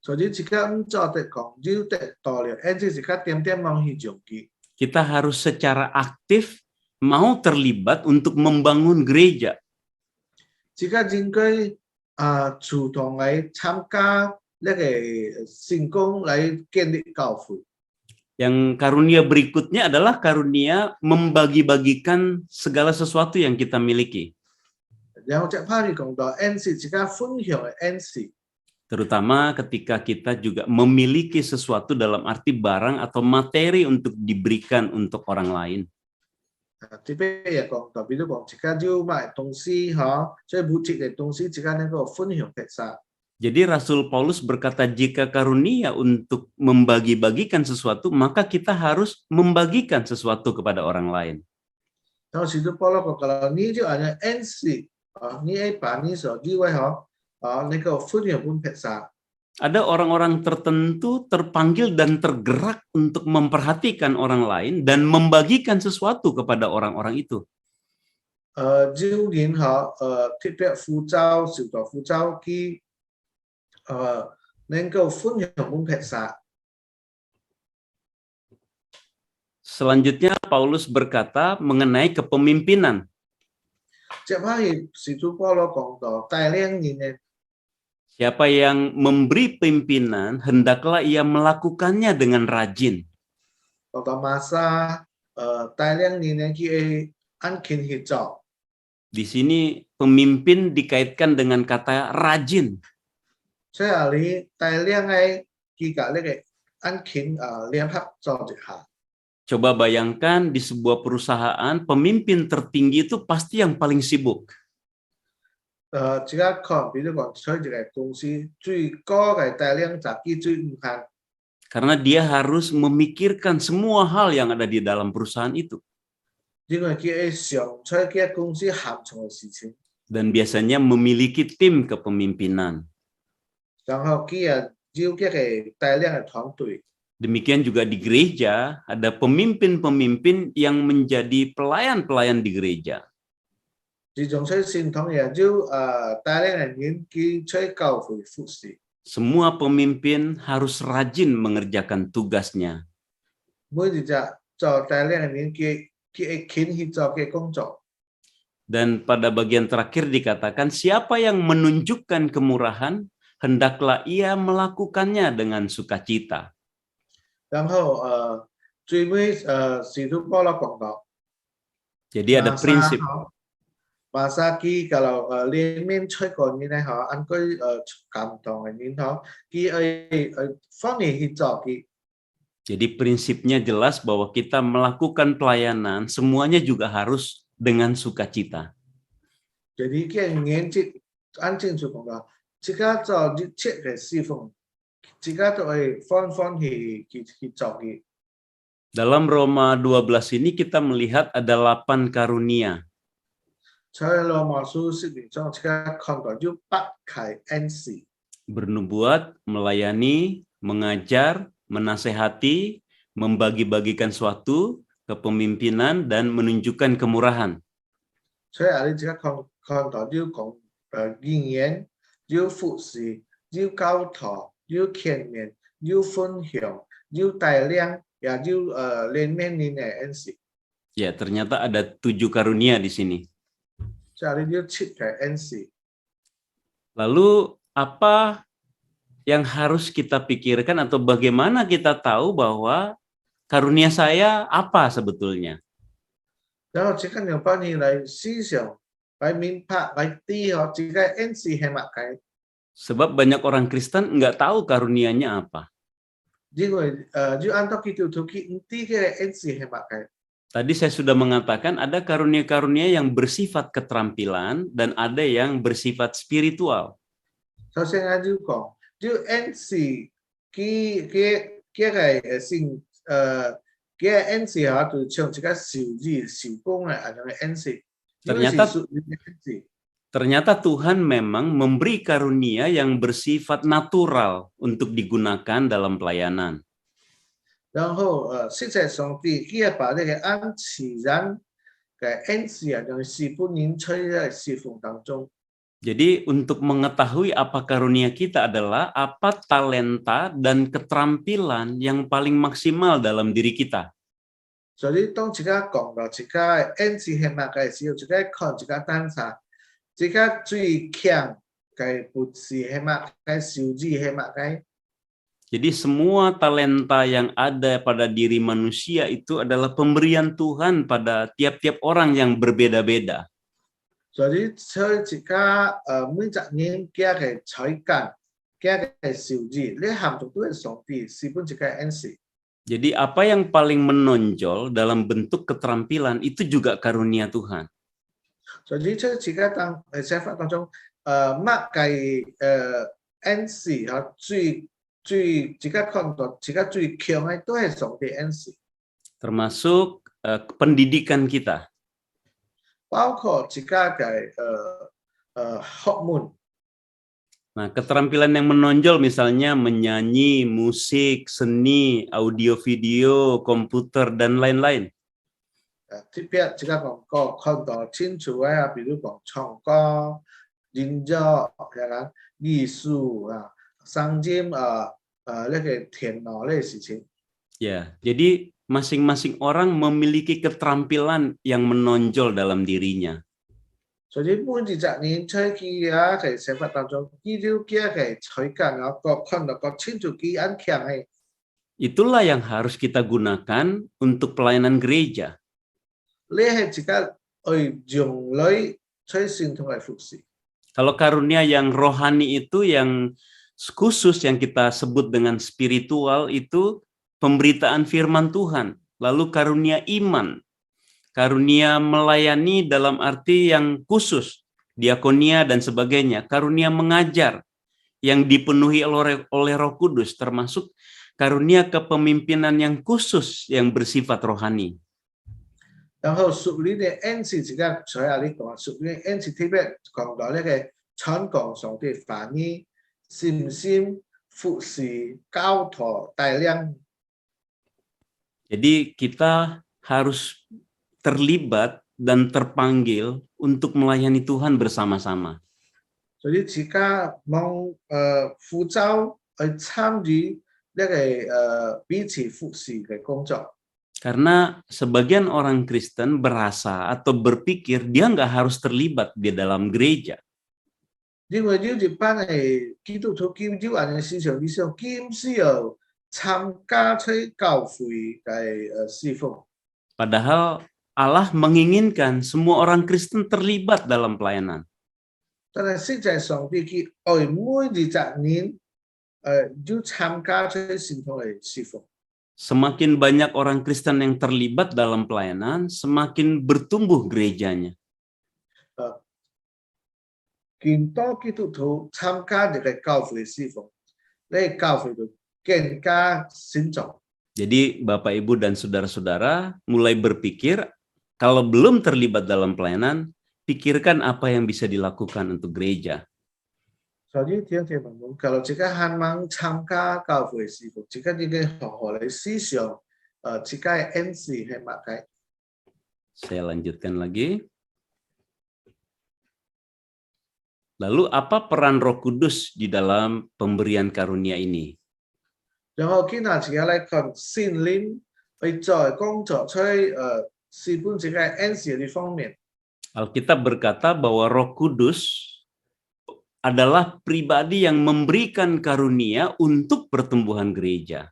所以jika做得講，就得到了恩賜，jika點忙去用佢。 Kita harus secara aktif mau terlibat untuk membangun gereja. jika 應該主動嚟參加呢個聖工嚟建立教會。 Yang karunia berikutnya adalah karunia membagi-bagikan segala sesuatu yang kita miliki. 然後這 part 講到恩賜，自家分享嘅恩賜。 Terutama ketika kita juga memiliki sesuatu dalam arti barang atau materi untuk diberikan untuk orang lain. 特別也講到，比如講自家要買東西嚇，所以物質嘅東西自家能夠分享給曬。 Jadi Rasul Paulus berkata jika karunia untuk membagi-bagikan sesuatu, maka kita harus membagikan sesuatu kepada orang lain. 然後使徒保羅講，kalau 你就按恩賜你要把你所以為能夠分享俾曬。 Ada orang-orang tertentu terpanggil dan tergerak untuk memperhatikan orang lain dan membagikan sesuatu kepada orang-orang itu. 招人特別呼召、受到呼召去能夠分享俾曬。 Selanjutnya Paulus berkata mengenai kepemimpinan. 這係使徒保羅講到帶領人嘅。 Siapa yang memberi pimpinan, hendaklah ia melakukannya dengan rajin. 講到masa帶領人去按勤去做。 Di sini pemimpin dikaitkan dengan kata rajin. 所以你帶領嘅佢嘅呢個按勤聯合做一下。 Coba bayangkan di sebuah perusahaan, pemimpin tertinggi itu pasti yang paling sibuk. 自家看，比如講，所以一個公司最高嘅帶領就係最唔限。 Karena dia harus memikirkan semua hal yang ada di dalam perusahaan itu. 因為佢係想出嘅公司合作嘅事情， Dan biasanya memiliki tim kepemimpinan. 然後佢係要嘅帶領嘅團隊。 Demikian juga di gereja, ada pemimpin-pemimpin yang menjadi pelayan-pelayan di gereja. 自從出聖堂也就帶領人去出教會服侍。 Semua pemimpin harus rajin mengerjakan tugasnya. 每日就做帶領人去勤去做嘅工作。 Dan pada bagian terakhir dikatakan, siapa yang menunjukkan kemurahan, hendaklah ia melakukannya dengan sukacita. 然後最最尾使徒保罗讲到， Jadi ada prinsip. masa ki kalau liên miên chơi còn như này họ anh có cảm động như thế ki phong nhị hi cho ki. Jadi prinsipnya jelas bahwa kita melakukan pelayanan semuanya juga harus dengan sukacita. Jadi cái nghiên trị anh chính chủ講到，即刻做一切嘅侍奉，即刻都係歡去做嘅。 Dalam Roma 12 ini kita melihat ada 8 karunia. 在羅馬書10章，即刻看到有8開恩賜。 Bernubuat, melayani, mengajar, menasehati, membagi-bagikan suatu, kepemimpinan, dan menunjukkan kemurahan. 所以啊，你即刻看到有講語言，有服侍，有教導，有勸勉，有分享，有帶領，也有連面嘅恩賜。 Ya, ternyata ada 7 karunia di sini. 所以你有7嘅恩賜。 Lalu apa yang harus kita pikirkan atau bagaimana kita tahu bahwa karunia saya apa sebetulnya? 然後即刻用幫你來思想，來明白，來知哦，自己恩賜係乜嘅。 Sebab banyak orang Kristen nggak tahu karunianya apa. 因為要按照基督徒佢唔知嘅恩賜係乜嘅。 Tadi saya sudah mengatakan ada karunia-karunia yang bersifat keterampilan dan ada yang bersifat spiritual. 首先我要講，要恩賜嘅性嘅恩賜嚇，就像一個受義受工嘅咁嘅恩賜。 Ternyata Tuhan memang memberi karunia yang bersifat natural untuk digunakan dalam pelayanan. 然後實際上帝佢把呢個按自然嘅恩賜啊，用本人吹喺侍奉當中。 Jadi untuk mengetahui apa karunia kita adalah apa talenta dan keterampilan yang paling maksimal dalam diri kita. 所以當自己講到自己恩賜係乜嘅時候，自己看自己當下，自己最強嘅本事係乜嘅，受義係乜嘅。 Jadi semua talenta yang ada pada diri manusia itu adalah pemberian Tuhan pada tiap-tiap orang yang berbeda-beda. 所以自己每一年嘅才幹、嘅受義，呢項目都係上帝是本自己恩賜。 Jadi apa yang paling menonjol dalam bentuk keterampilan itu juga karunia Tuhan. 所以自己當寫法當中，乜嘅恩賜嚇最自己看到自己最強嘅都係上帝恩賜， Termasuk pendidikan kita. 包括自己嘅學問。 Nah, keterampilan yang menonjol misalnya menyanyi, musik, seni, audio video, komputer, dan lain-lain. 特別自己講過看到清楚啊，比如講唱歌、音樂、藝術啊、聲音那個電腦呢事情。 Ya, jadi masing-masing orang memiliki keterampilan yang menonjol dalam dirinya. 所以每一年出去啊嘅生活當中，呢啲嘅才幹啊，個看到個清楚幾安強嘅。 Itulah yang harus kita gunakan untuk pelayanan gereja. 呢係自己去用來出善同埋服侍。 Kalau karunia yang rohani itu yang khusus yang kita sebut dengan spiritual itu pemberitaan firman Tuhan. Lalu karunia iman. Karunia melayani dalam arti yang khusus, diakonia dan sebagainya. Karunia mengajar yang dipenuhi oleh Roh Kudus, termasuk karunia kepemimpinan yang khusus yang bersifat rohani. 然後屬靈嘅恩賜，自己在下呢講，屬靈恩賜特別講到呢個傳講上帝話語、信心、服侍、教導、帶領。 Jadi kita harus terlibat dan terpanggil untuk melayani Tuhan bersama-sama. 所以自己望呼召去參與呢個彼此服侍嘅工作。 Karena sebagian orang Kristen berasa atau berpikir dia nggak harus terlibat di dalam gereja. 因為呢一班係基督徒基督徒嘅思想，你想唔需要參加喺教會嘅侍奉。 Padahal Allah menginginkan semua orang Kristen terlibat dalam pelayanan. 但係實際上邊佢愛每20年要參加喺聖堂嘅侍奉。 Semakin banyak orang Kristen yang terlibat dalam pelayanan, semakin bertumbuh gerejanya. 見多基督徒參加你嘅教會侍奉，你嘅教會就更加成長。 Jadi Bapak, Ibu, dan saudara-saudara mulai berpikir, kalau belum terlibat dalam pelayanan, pikirkan apa yang bisa dilakukan untuk gereja. 所以聽聽問問，kalau jika handmang 參加教會侍奉，jika應該好好嚟思想，jika NC 係乜嘅？ Saya lanjutkan lagi. Lalu apa peran Roh Kudus di dalam pemberian karunia ini? 然後見下自己嚟看聖靈去在工作喺事本自己 NC 呢方面。 Alkitab berkata bahwa Roh Kudus adalah pribadi yang memberikan karunia untuk pertumbuhan gereja.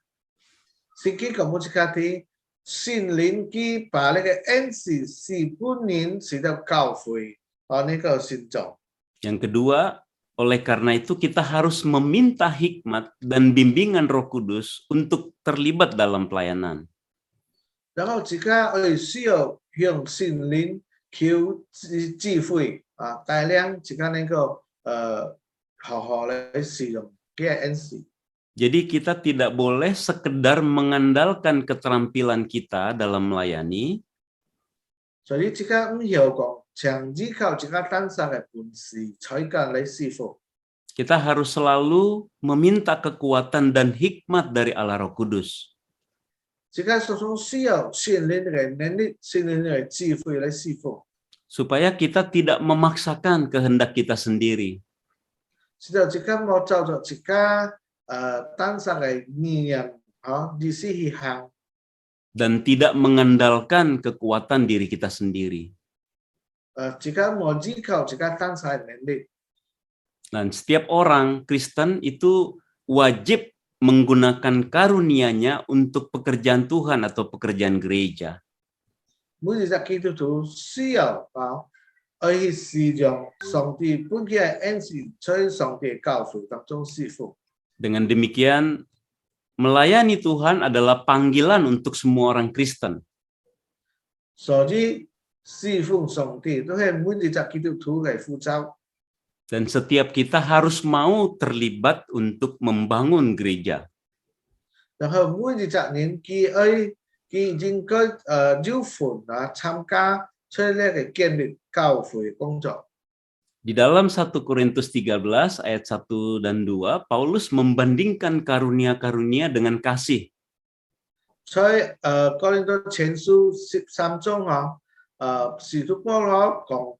聖經咁樣睇，聖靈佢把呢個 NC 事本年使到教會呢個成長。 Yang kedua, oleh karena itu kita harus meminta hikmat dan bimbingan Roh Kudus untuk terlibat dalam pelayanan. 然後自家我哋需要向聖靈求智慧帶領自家能夠好好嚟使用嘅 NC。 Jadi kita tidak boleh sekedar mengandalkan keterampilan kita dalam melayani, 所以自家唔要講，長依靠自家單身嘅本事才敢嚟侍奉。 kita harus selalu meminta kekuatan dan hikmat dari Allah Roh Kudus. 自家所種需要聖靈嘅能力、聖靈嘅智慧嚟侍奉， Supaya kita tidak memaksakan kehendak kita sendiri. 直到自家冇照着自家單身嘅意願意思去行， Dan tidak mengandalkan kekuatan diri kita sendiri. 自家冇依靠自家單身嘅能力。 Dan setiap orang Kristen itu wajib menggunakan karunia-Nya untuk pekerjaan Tuhan atau pekerjaan gereja. 每一隻基督徒需要去使用上帝本嘅恩賜，在上帝嘅教會當中侍奉。 Dengan demikian, melayani Tuhan adalah panggilan untuk semua orang Kristen. 所以侍奉上帝都係每一隻基督徒嘅呼召。 Dan setiap kita harus mau terlibat untuk membangun gereja. 然後每一隻人佢應該有份參加出呢個建立教會工作。 Di dalam 1 Korintus 13 ayat 1 dan 2, Paulus membandingkan karunia-karunia dengan kasih. 在哥林多前書13章使徒保羅講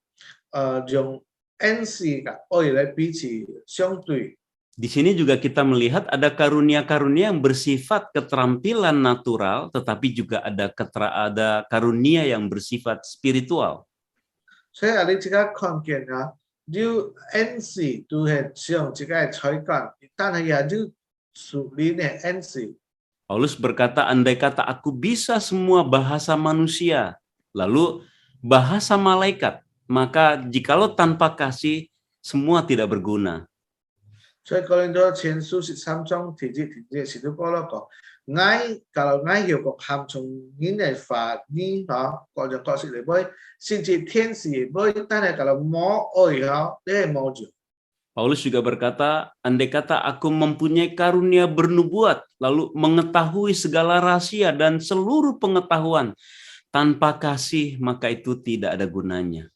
用恩賜嘅愛嚟彼此相對。 Di sini juga kita melihat ada karunia-karunia yang bersifat keterampilan natural, tetapi juga ada karunia yang bersifat spiritual. 所以你自己看見有恩賜都係像自己嘅才幹，但係也有屬靈嘅恩賜。 Paulus berkata, andai kata aku bisa semua bahasa manusia, lalu bahasa malaikat, maka jikalau tanpa kasih, semua tidak berguna. 所以哥林多前書13章提節使徒保羅講，kalau ngài hiểu cuộc hàm從những này và như có những có sự để bơi xin chỉ thiên使bơi但係 kalau mau oi dia mau juga. Paulus juga berkata, andai kata aku mempunyai karunia bernubuat, lalu mengetahui segala rahasia dan seluruh pengetahuan, tanpa kasih maka itu tidak ada gunanya.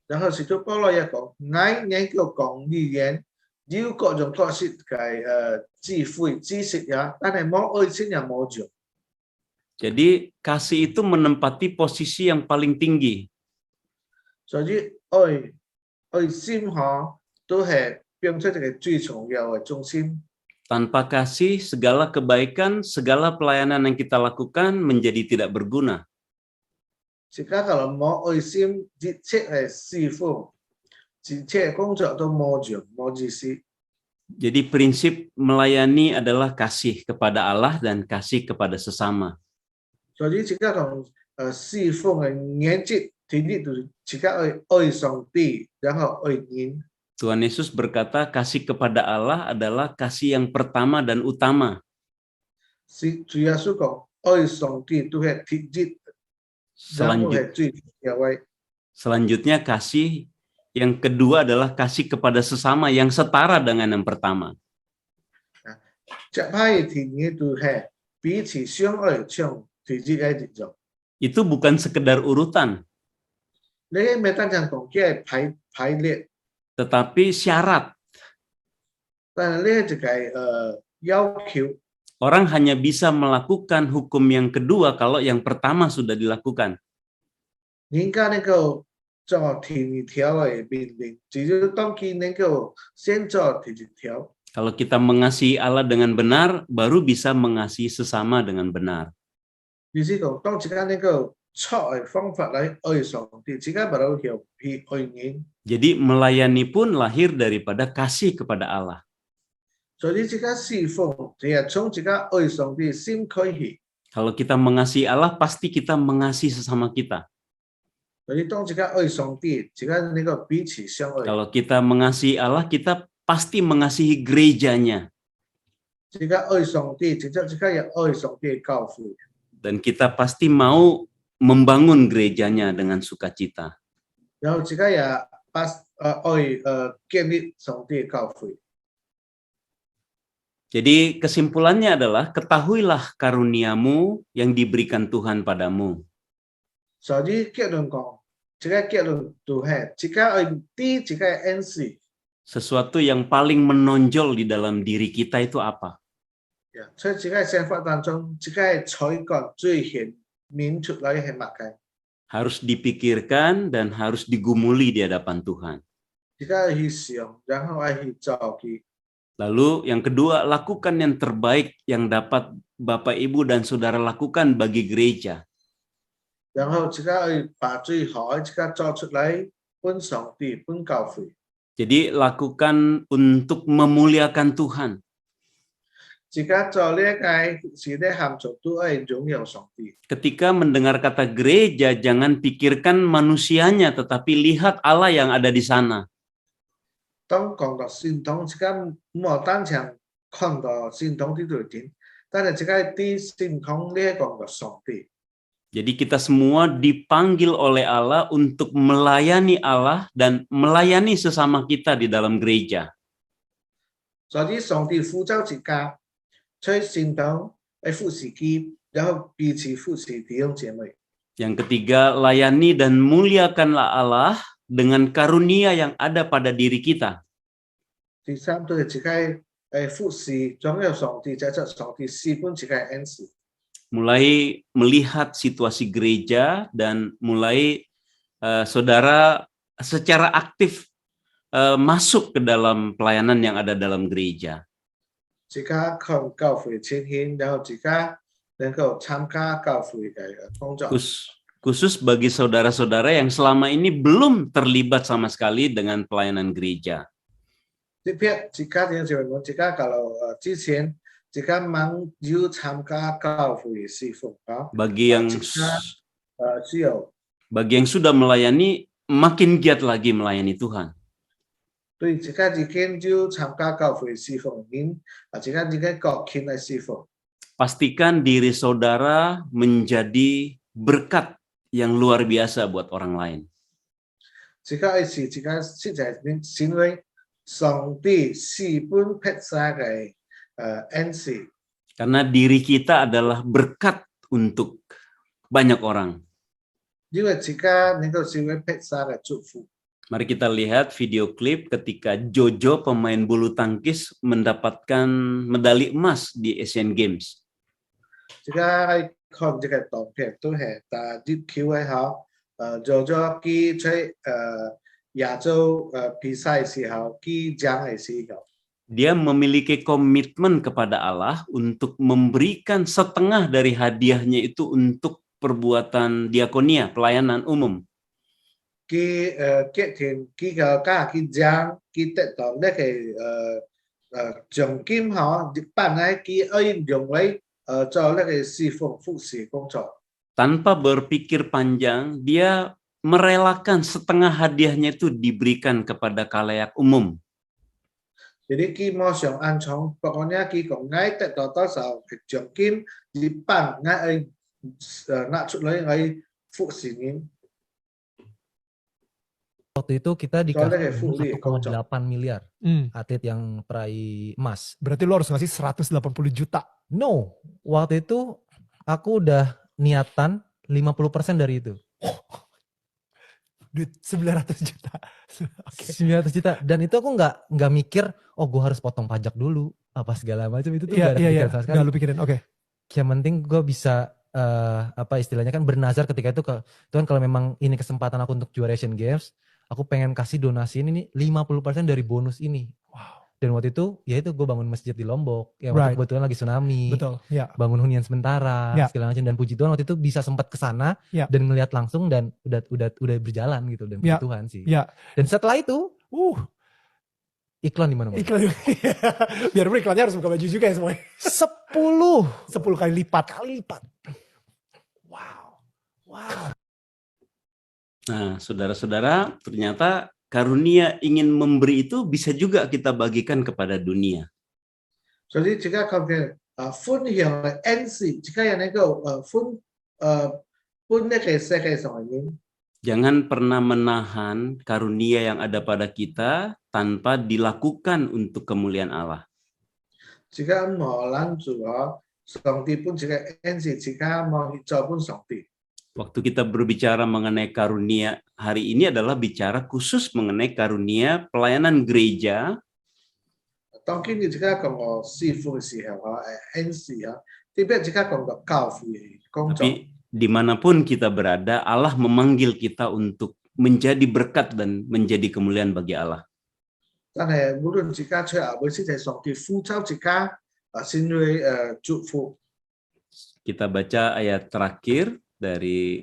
然後使徒保羅也講，ngài講語言。 有各種各式嘅智慧知識但係冇愛先又冇用。 Jadi kasih itu menempati posisi yang paling tinggi. 所以愛心都係變出一個最重要嘅中心。 Tanpa kasih, segala kebaikan, segala pelayanan yang kita lakukan menjadi tidak berguna. Jika kalau冇愛心，一切嘅侍奉。 一切工作都冇用，冇意思。Jadi prinsip melayani adalah kasih kepada Allah dan kasih kepada sesama. 所以即个同侍奉嘅原則，第一就是即個愛上帝，然後愛人。 Tuhan Yesus berkata kasih kepada Allah adalah kasih yang pertama dan utama. 是主耶穌講愛上帝都係第一，然後係最重要嘅。 Selanjutnya kasih yang kedua adalah kasih kepada sesama yang setara dengan yang pertama. 接派嘅第二就係彼此相愛，像第一嘅一種。 Itu bukan sekedar urutan, 你唔係單單講嘅排列， tetapi syarat. 但係呢就係要求。 Orang hanya bisa melakukan hukum yang kedua kalau yang pertama sudah dilakukan. 人家能夠做第二條嘅命令，只要當佢能夠先做第一條。 Kalau kita mengasihi Allah dengan benar, baru bisa mengasihi sesama dengan benar. 意思講，當自己能夠錯嘅方法嚟愛上帝，自己咪有條去愛人。 Jadi melayani pun lahir daripada kasih kepada Allah. 所以自己侍奉，就係從自己愛上帝先開始。 Kalau kita mengasihi Allah, pasti kita mengasihi sesama kita. 所以當自己愛上帝，自己能夠彼此相愛。 Kalau kita mengasihi Allah, kita pasti mengasihi gerejanya. 自己愛上帝，自己也愛上帝嘅教會。 Dan kita pasti mau membangun gerejanya dengan sukacita. 然後自己也愛建立上帝嘅教會。 Jadi kesimpulannya adalah ketahuilah karuniamu yang diberikan Tuhan padamu. 所以結論講，自己結論就係自己愛啲自己嘅恩賜。 Sesuatu yang paling menonjol di dalam diri kita itu apa? 所以自己嘅想法當中，自己嘅才幹最顯明出來係乜嘅？ Harus dipikirkan dan harus digumuli di hadapan Tuhan. 自己去想，然後去做佢。 Lalu yang kedua, lakukan yang terbaik yang dapat Bapak, Ibu, dan Saudara lakukan bagi gereja. 然後自己去把最好嘅自己做出嚟，本上帝、本教會。 Jadi lakukan untuk memuliakan Tuhan. 自己做呢個是咧含做都係榮耀上帝。 Ketika mendengar kata gereja, jangan pikirkan manusianya, tetapi lihat Allah yang ada di sana. 當講到聖堂，自己冇單場看到聖堂呢度點，但係自己啲聖堂呢講到上帝。 Jadi kita semua dipanggil oleh Allah untuk melayani Allah dan melayani sesama kita di dalam gereja. 所以上帝呼召自己出聖堂嚟服侍佢，然後彼此服侍弟兄姐妹。 Yang ketiga, layani dan muliakanlah Allah dengan karunia yang ada pada diri kita. 第三都係自己服侍，總有上帝，即係上帝施本自己嘅恩賜。 Mulai melihat situasi gereja dan mulai saudara secara aktif masuk ke dalam pelayanan yang ada dalam gereja. 自己看教會情形，然後自己能夠參加教會嘅工作。 Khusus bagi saudara-saudara yang selama ini belum terlibat sama sekali dengan pelayanan gereja. 特別自己點做我自己kalau之前自己忙要參加教會侍奉啊。 Bagi yang 需要 bagi yang sudah melayani, makin giat lagi melayani Tuhan. 對自己已經要參加教會侍奉，自己已經國傾嚟侍奉。 Pastikan diri saudara menjadi berkat yang luar biasa buat orang lain. 自己係自己實在成為上帝是本撇下嘅恩賜。 Karena diri kita adalah berkat untuk banyak orang. 因為自己能夠成為撇下嘅祝福。 Mari kita lihat video klip ketika Jojo, pemain bulu tangkis, mendapatkan medali emas di Asian Games. 自己係看這個短片都係打啲球嘅好，做咗佢喺亞洲比賽時候，佢獎嘅時候。 Dia memiliki komitmen kepada Allah untuk memberikan setengah dari hadiahnya itu untuk perbuatan diakonia, pelayanan umum. 佢決定佢個家佢獎佢得到呢個奖金哈，一般来佢可以用嚟做那個侍奉服侍工作。 Tanpa berpikir panjang, dia merelakan setengah hadiahnya itu diberikan kepada khalayak umum. Jadi khi mo sòng ăn chóng, pokoknya khi còn ngay tại đó đó sao cái奖金一半ngay拿出来来服侍您。 Waktu itu kita Soalnya kayak dikasih full di 1,8 miliar atlet yang peraih emas. Berarti lo harus ngasih 180 juta. No, waktu itu aku udah niatan 50% dari itu. Duit 900 juta. Oke. 900 juta. Dan itu aku nggak mikir, oh gue harus potong pajak dulu apa segala macam, itu tuh Iya, nggak ada iya, pikiran iya. sama sekali. Nggak lu pikirin, oke. Yang penting gue bisa apa istilahnya kan bernazar ketika itu ke Tuhan, kalau memang ini kesempatan aku untuk juara Asian Games, aku pengen kasih donasi ini 50% dari bonus ini. Wow. Dan waktu itu ya itu gue bangun masjid di Lombok yang waktu Right. kebetulan lagi tsunami. Betul, ya. Bangun hunian sementara Ya. segala macam, dan puji Tuhan waktu itu bisa sempat ke sana Ya. dan ngelihat langsung, dan udah berjalan gitu, dan puji Ya. Tuhan sih. Ya. Dan setelah itu iklan di mana-mana. Iklan. Biar iklannya harus buka baju juga ya semuanya. 10 kali lipat. Wow. Nah, saudara-saudara, ternyata karunia ingin memberi itu bisa juga kita bagikan kepada dunia. 所以這個講嘅分享嘅恩賜，這個係能夠分那個世界上嘅人。 Jangan pernah menahan karunia yang ada pada kita tanpa dilakukan untuk kemuliaan Allah. 這個冇攔住上帝本這個恩賜，這個冇去做本上帝。 Waktu kita berbicara mengenai karunia hari ini adalah bicara khusus mengenai karunia pelayanan gereja. 當今日這個講我侍奉嘅時候恩賜特別這個講到教會嘅工作。 Tapi dimanapun kita berada, Allah memanggil kita untuk menjadi berkat dan menjadi kemuliaan bagi Allah. 但係無論這個出嚟會是在上帝呼召這個先會祝福。 Kita baca ayat terakhir dari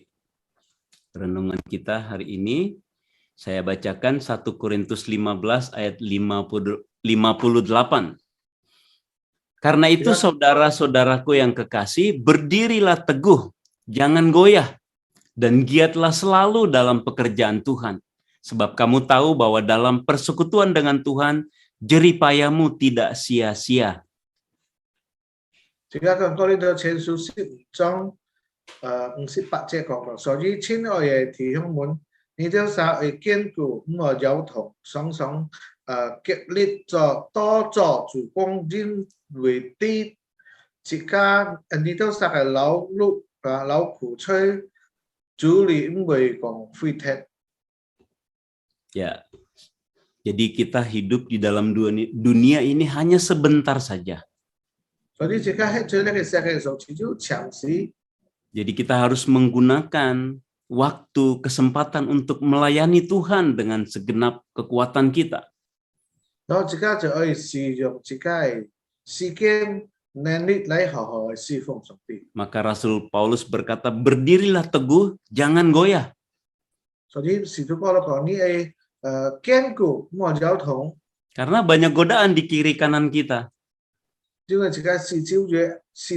renungan kita hari ini. Saya bacakan 1 Korintus 15 ayat 58. Karena itu saudara-saudaraku yang kekasih, berdirilah teguh, jangan goyah, dan giatlah selalu dalam pekerjaan Tuhan. Sebab kamu tahu bahwa dalam persekutuan dengan Tuhan, jerih payahmu tidak sia-sia. 這個講哥林多前書15章58節講到，所以親愛嘅弟兄們，你哋稍微堅固，唔好搖頭，常常極力多做主工人為的，這個你哋稍微勞苦吹，主力唔會講廢鐵。 Ya, jadi kita hidup di dalam dunia ini hanya sebentar saja. 所以這個喺這個世界上只有長時。 Jadi kita harus menggunakan waktu, kesempatan untuk melayani Tuhan dengan segenap kekuatan kita. 然後這個就可以使用這個時間能力來好好地侍奉上帝。 Maka Rasul Paulus berkata, berdirilah teguh, jangan goyah. 所以使徒保羅講你係堅固，唔好搖頭， Karena banyak godaan di kiri kanan kita. 因為這個是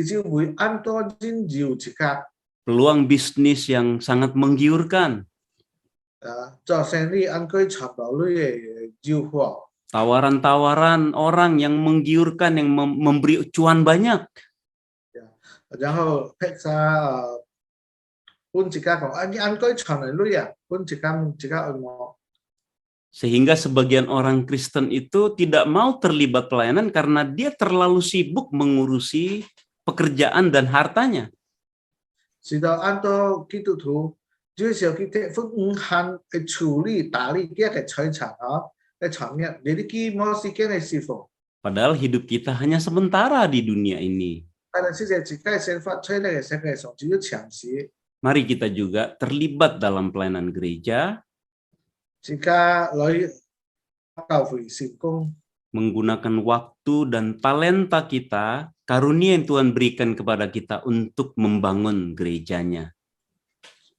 就會按多人搖這個 Peluang bisnis yang sangat menggiurkan. 做生意按佢插到你嘅搖法。 Tawaran-tawaran orang yang menggiurkan, yang memberi cuan banyak. 然後劈晒本這個講你按佢插嚟你啊，本這個按我。 Sehingga sebagian orang Kristen itu tidak mau terlibat pelayanan karena dia terlalu sibuk mengurusi pekerjaan dan hartanya. 是到按到基督徒，最少佢哋唔限去處理打理啲嘅財產嘅產業，你啲冇時間去侍奉。 Padahal hidup kita hanya sementara di dunia ini. 但係事實自己生活出嚟嘅世界上只有長時。 Mari kita juga terlibat dalam pelayanan gereja, 自家來教會事工， menggunakan waktu dan talenta kita, karunia yang Tuhan berikan kepada kita untuk membangun gerejanya.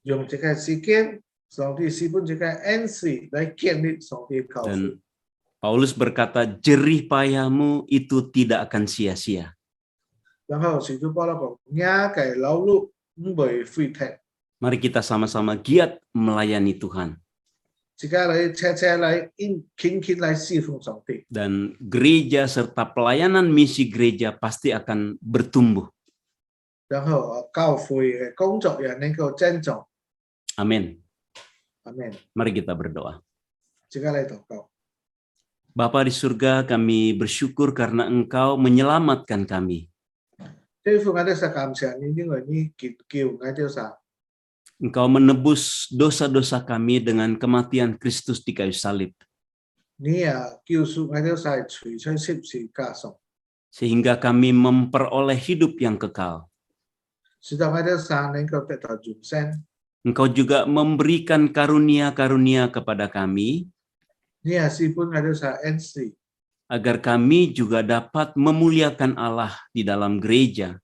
用這個時間，上帝是本這個恩賜來建立上帝教會。 Dan Paulus berkata, jerih payahmu itu tidak akan sia-sia. 然後使徒保羅講，你嘅勞碌唔會廢鐵， Mari kita sama-sama giat melayani Tuhan. 自家嚟車嚟勤嚟侍奉上帝。 Dan gereja serta pelayanan misi gereja pasti akan bertumbuh. 然後教會嘅工作也能夠增長。 Amin. 阿門。 Mari kita berdoa. 自家嚟禱告。 Bapa di surga, kami bersyukur karena Engkau menyelamatkan kami. 天父，我哋實感謝你，因為你救我哋曬。 Engkau menebus dosa-dosa kami dengan kematian Kristus di kayu salib. 你救贖我哋曬，除出十字架上， Sehingga kami memperoleh hidup yang kekal. 使到我哋曬能夠得到永生。 Engkau juga memberikan karunia-karunia kepada kami, 你是本我哋曬恩賜， agar kami juga dapat memuliakan Allah di dalam gereja.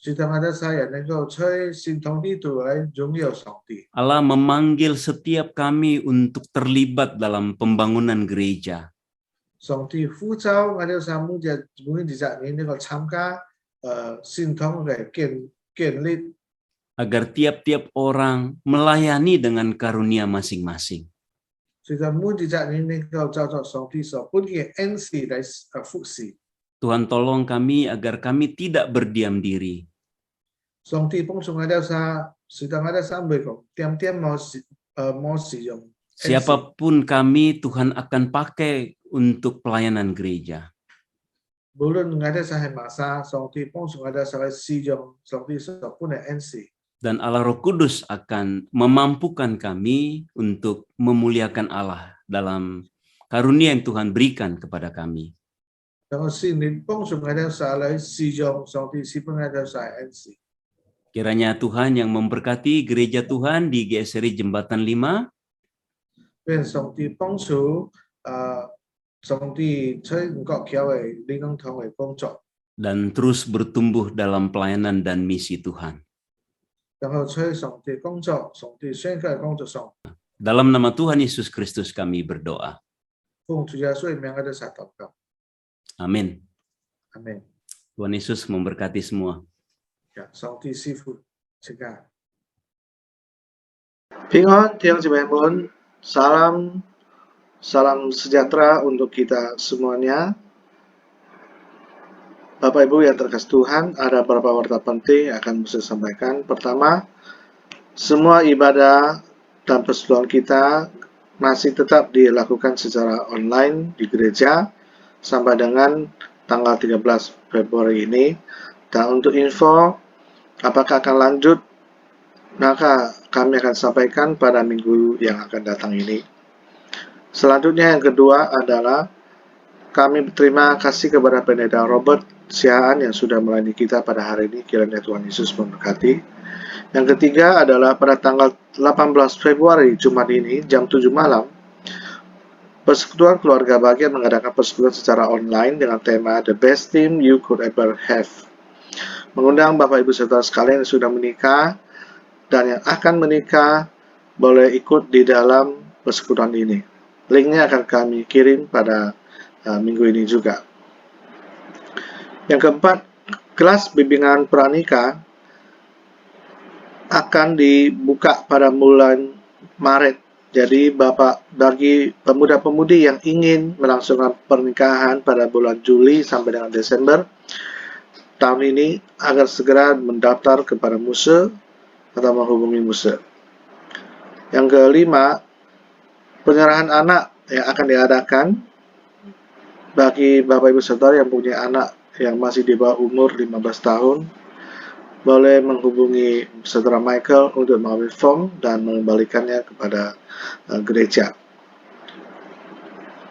使到我哋曬人能夠在聖堂呢度嚟榮耀上帝。 Allah memanggil setiap kami untuk terlibat dalam pembangunan gereja. 上帝呼召我哋曬每日年能夠參加聖堂嘅建立， Agar tiap-tiap orang melayani dengan karunia masing-masing. 使到每日年能夠照着上帝所本嘅恩賜嚟服侍。 Tuhan tolong kami agar kami tidak berdiam diri. 上帝幫助我哋曬，使到我哋曬每個點冇使用。 Siapapun kami, Tuhan akan pakai untuk pelayanan gereja. 無論我哋曬係乜嘢，上帝幫助我哋曬使用上帝所本嘅恩賜。 Dan Allah Roh Kudus akan memampukan kami untuk memuliakan Allah dalam karunia yang Tuhan berikan kepada kami. 然後聖靈幫助我哋曬嚟使用上帝使本我哋曬恩賜。 Kiranya Tuhan yang memberkati gereja Tuhan di GSRI Jembatan 5, 願上帝幫助上帝在五角橋嘅靈工堂嘅工作， dan terus bertumbuh dalam pelayanan dan misi Tuhan. 然後在上帝工作、上帝宣教嘅工作上， Dalam nama Tuhan Yesus Kristus kami berdoa. 奉主耶穌嘅名我哋曬禱告。 Amin. 阿門。 Tuhan Yesus memberkati semua. 上帝師傅，請假。平安，弟兄姊妹們，salam sejahtera untuk kita semuanya. Bapak Ibu yang terkasih Tuhan, ada beberapa warta penting yang akan saya sampaikan. Pertama, semua ibadah dan persekutuan kita masih tetap dilakukan secara online di gereja sampai dengan tanggal 13 Februari ini. Dan untuk info apakah akan lanjut, maka kami akan sampaikan pada minggu yang akan datang ini. Selanjutnya yang kedua adalah kami berterima kasih kepada Pendeta Robert Siaan yang sudah melayani kita pada hari ini. Kiranya Tuhan Yesus memberkati. Yang ketiga adalah pada tanggal 18 Februari Jumat ini jam 7 malam, Persekutuan Keluarga Bahagia mengadakan persekutuan secara online dengan tema The Best Team You Could Ever Have. Mengundang Bapak Ibu saudara sekalian yang sudah menikah dan yang akan menikah boleh ikut di dalam persekutuan ini. Linknya akan kami kirim pada minggu ini juga. Yang keempat, kelas bimbingan pranikah akan dibuka pada bulan Maret. Jadi bagi pemuda-pemudi yang ingin melangsungkan pernikahan pada bulan Juli sampai dengan Desember tahun ini agar segera mendaftar kepada MUSE atau menghubungi MUSE. Yang kelima, penyerahan anak yang akan diadakan bagi Bapak Ibu Saudara yang punya anak yang masih di bawah umur 15 tahun, boleh menghubungi Saudara Michael untuk mengambil form dan mengembalikannya kepada gereja.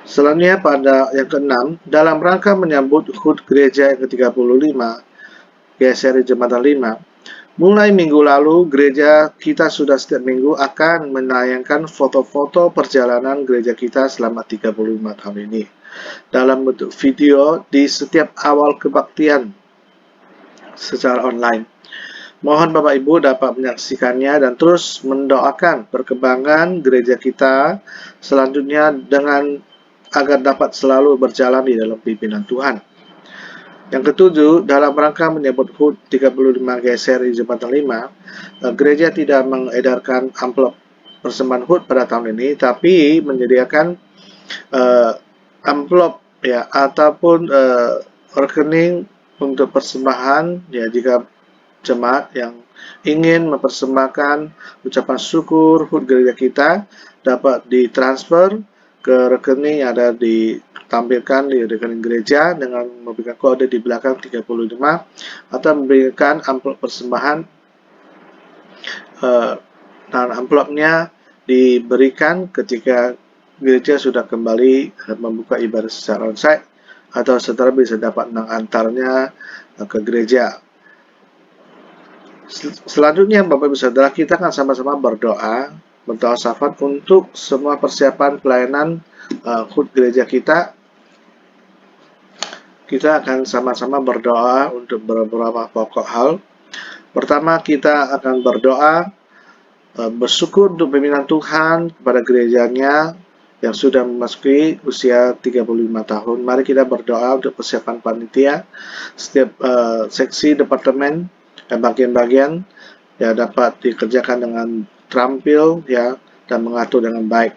Selanjutnya pada yang keenam, dalam rangka menyambut HUT gereja yang ke-35, GSRI Jembatan 5, mulai minggu lalu gereja kita sudah setiap minggu akan menayangkan foto-foto perjalanan gereja kita selama 35 tahun ini dalam bentuk video di setiap awal kebaktian secara online. Mohon Bapak Ibu dapat menyaksikannya dan terus mendoakan perkembangan gereja kita selanjutnya dengan agar dapat selalu berjalan di dalam pimpinan Tuhan. Yang ketujuh, dalam rangka menyambut HUT 35 GSRI Jembatan 5, gereja tidak mengedarkan amplop persembahan HUT pada tahun ini, tapi menyediakan amplop ya ataupun rekening untuk persembahan ya jika jemaat yang ingin mempersembahkan ucapan syukur HUT gereja kita dapat ditransfer ke rekening yang ada ditampilkan di rekening gereja dengan memberikan kode di belakang 35 atau memberikan amplop persembahan dan amplopnya diberikan ketika gereja sudah kembali membuka ibadah secara onsite atau saudara bisa dapat mengantarnya ke gereja. Selanjutnya Bapak Ibu Saudara, kita akan sama-sama berdoa syafaat untuk semua persiapan pelayanan HUT gereja kita. Kita akan sama-sama berdoa untuk beberapa pokok hal. Pertama, kita akan berdoa bersyukur untuk pimpinan Tuhan kepada gerejanya yang sudah memasuki usia 35 tahun. Mari kita berdoa untuk persiapan panitia, setiap seksi, departemen, dan bagian-bagian ya dapat dikerjakan dengan terampil ya dan mengatur dengan baik.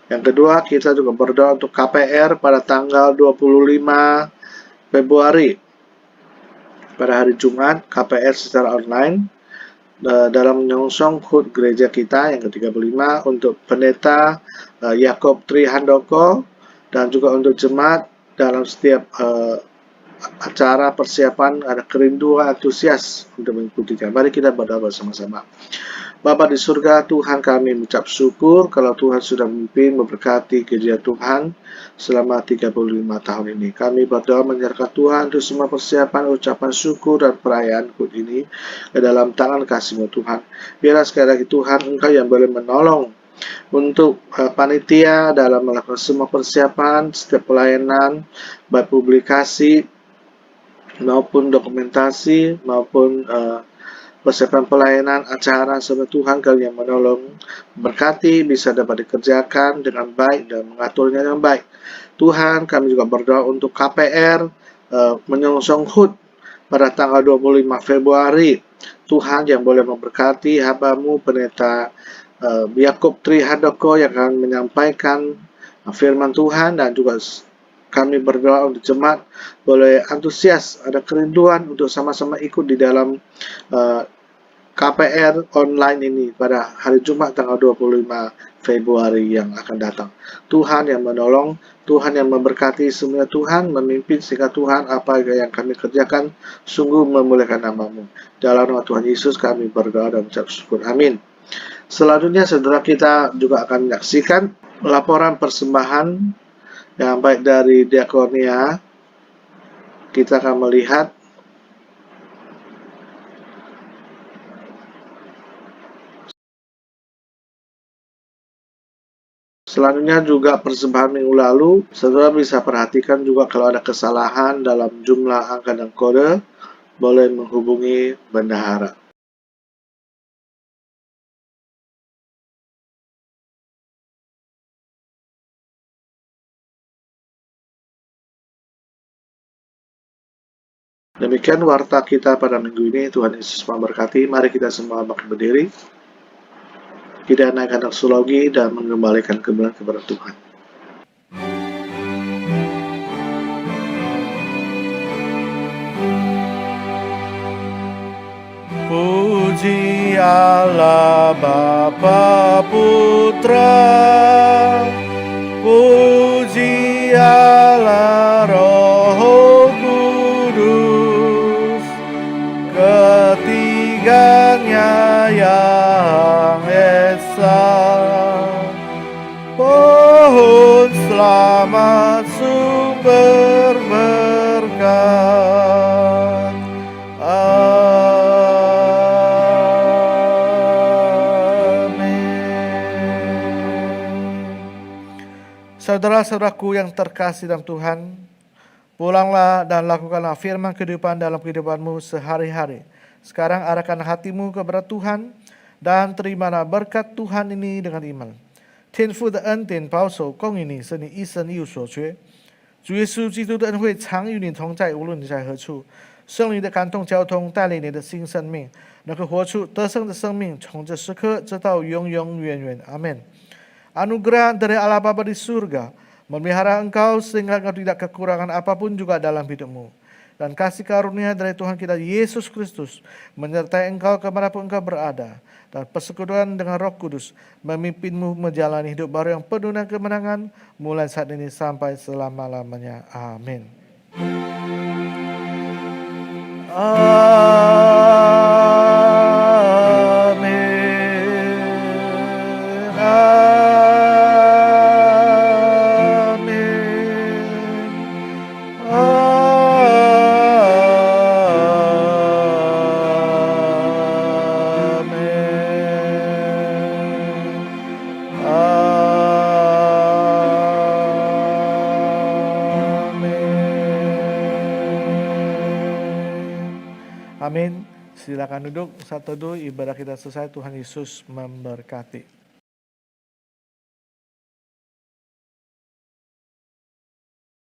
Yang kedua, kita juga berdoa untuk KPR pada tanggal 25 Februari pada hari Jumat, KPR secara online dalam menyongsong HUT gereja kita yang ke-35 untuk pendeta Yakob Tri Handoko dan juga untuk jemaat dalam setiap acara persiapan ada kerinduan antusias untuk mengikutinya. Mari kita berdoa bersama-sama. Bapa di surga, Tuhan kami mengucap syukur kalau Tuhan sudah memimpin memberkati gereja Tuhan selama 35 tahun ini. Kami berdoa menyerahkan Tuhan untuk semua persiapan, ucapan syukur dan perayaan HUT ini ke dalam tangan kasih-Mu Tuhan. Biarlah sekali lagi Tuhan Engkau yang boleh menolong untuk panitia dalam melakukan semua persiapan, setiap pelayanan, baik publikasi maupun dokumentasi maupun persiapan pelayanan acara sama Tuhan kali yang menolong berkati bisa dapat dikerjakan dengan baik dan mengaturnya dengan baik. Tuhan, kami juga berdoa untuk KPR menyongsong HUT pada tanggal 25 Februari. Tuhan yang boleh memberkati hamba-Mu pendeta Yakob Tri Handoko yang akan menyampaikan firman Tuhan, dan juga kami berdoa untuk jemaat boleh antusias, ada kerinduan untuk sama-sama ikut di dalam KPR online ini pada hari Jumat tanggal 25 Februari yang akan datang. Tuhan yang menolong, Tuhan yang memberkati semuanya, Tuhan memimpin sehingga Tuhan apa yang kami kerjakan sungguh memuliakan nama-Mu. Dalam nama Tuhan Yesus kami berdoa dan ucap syukur. Amin. Selanjutnya saudara, kita juga akan menyaksikan laporan persembahan yang baik dari diakonia. Kita akan melihat selanjutnya juga persembahan minggu lalu. Saudara bisa perhatikan juga kalau ada kesalahan dalam jumlah angka dan kode, boleh menghubungi bendahara. Demikian warta kita pada minggu ini. Tuhan Yesus memberkati. Mari kita semua bangkit berdiri. Kita naikkan doksologi dan mengembalikan kebenaran kepada Tuhan. Puji Allah Bapa Putra, puji Allah Roh Kudus, ketiganya yang esa. Pohon selamat sumber berkat. Saudara-saudaraku yang terkasih dalam Tuhan, pulanglah dan lakukanlah firman kehidupan dalam kehidupanmu sehari-hari. Sekarang arahkan hatimu kepada Tuhan dan terimalah berkat Tuhan ini dengan iman. 天父的恩典保守供应你，使你一生一无所缺。主耶稣基督的恩惠常与你同在，无论你在何处。圣灵的感动交通带领你的新生命，能够活出得胜的生命，从这时刻直到永永远远。Amin. Anugerah dari Allah Bapa di surga memelihara engkau sehingga engkau tidak kekurangan apapun juga dalam hidupmu. Dan kasih karunia dari Tuhan kita Yesus Kristus menyertai engkau kemanapun engkau berada. Dan persekutuan dengan Roh Kudus memimpinmu menjalani hidup baru yang penuh dengan kemenangan mulai saat ini sampai selama-lamanya. Amin. Amin. Silakan duduk. Satu dulu ibadah kita selesai. Tuhan Yesus memberkati.